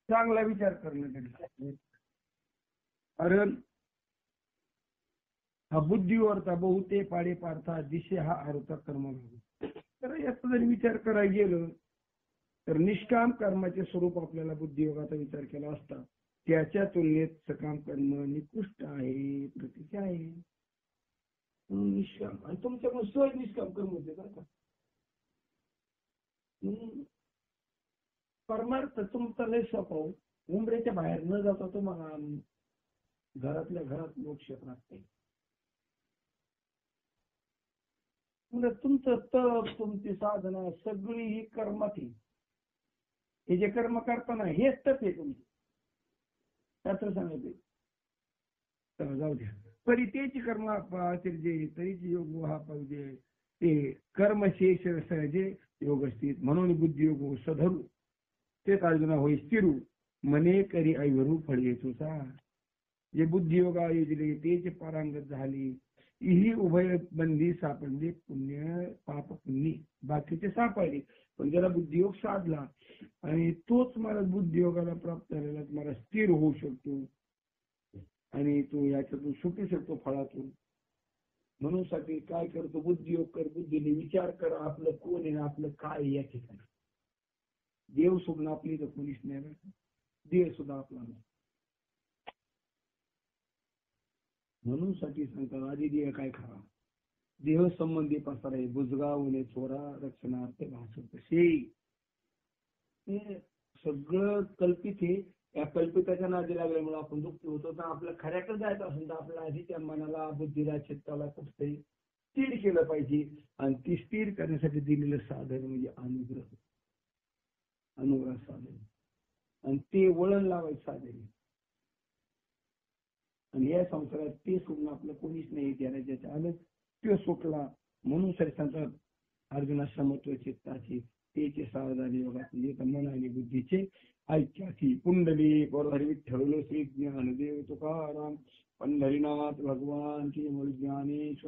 चांगला विचार करणं. कारण हा बुद्धीवरचा बहुते पाडे पार्था दिशे हा आरोचा कर्म. तर याचा जर विचार करायला गेलं तर निष्काम कर्माचे स्वरूप आपल्याला बुद्धियोगाचा विचार केला असता त्याच्या तुलनेत सकाम कर्म निकृष्ट आहे, प्रतीचे आहे. निष्काम आणि तुमच्याकडून सहज निष्काम कर्म होते बरं का. परमार्थ तुमचा लय स्वभाव उंबऱ्याच्या बाहेर न जाता तुम्हाला घरातल्या घरात मोक्ष प्राप्त आहे. म्हणजे तुमचं तप, तुमची साधना सगळी ही कर्मात. हे जे कर्म करताना हेच तप आहे तुमचे. शास्त्र सांगते जाऊ द्या परितेची कर्म आचर्ये तरीची योग हा पाहिजे ते कर्मशेष सहजे योग स्थित म्हणून बुद्धियोग सधरू ते अर्जुना होई स्थिरू मने करी ऐवरू फळ तुझा. जे बुद्धियोगा योजले तेच पारांगत झाली ही उभय बंदी सापडली पुण्य पाप पुण्य बाकीचे सापडले. पण ज्याला बुद्धियोग साधला आणि तोच मला बुद्धियोगाला प्राप्त झालेला मला स्थिर होऊ शकतो आणि तो याच्यातून सुटू शकतो फळातून. म्हणून साठी काय करतो बुद्धियोग कर, बुद्धीने विचार कर आपलं कोण आहे आपलं काय आहे या ठिकाणी. देव सुद्धा आपली तर कोणीच नाही, देव सुद्धा आपला नाही. म्हणून साठी सांगतात आधी देह काय खरा देह संबंधी पसारे बुजगावणे चोरा रक्षणार्थ भाषण तसे सगळं कल्पित आहे. या कल्पिताच्या नादी लागल्यामुळे आपण दुःखी होतो. तर आपल्या खऱ्याकडे जायचं असेल तर आपल्या आधी त्या मनाला बुद्धीला चित्ताला कुठतरी स्थिर केलं पाहिजे. आणि ती स्थिर करण्यासाठी दिलेलं साधन म्हणजे अनुग्रह साधन आणि ते वळण लावायचं साधन. आणि या संसारात ते सोडून आपलं कोणीच नाही. त्याला ज्याच्या आलं ते सुटला. म्हणून सर सांगतात अर्जुना समत्व चित्ताचे तेचे सावधानी योगाचे मन आणि बुद्धीचे ऐक्याची कुंडली बरोबर विठ्ठल श्री ज्ञानदेव तुकाराम पंढरीनाथ भगवान की मूळ ज्ञानेश्वर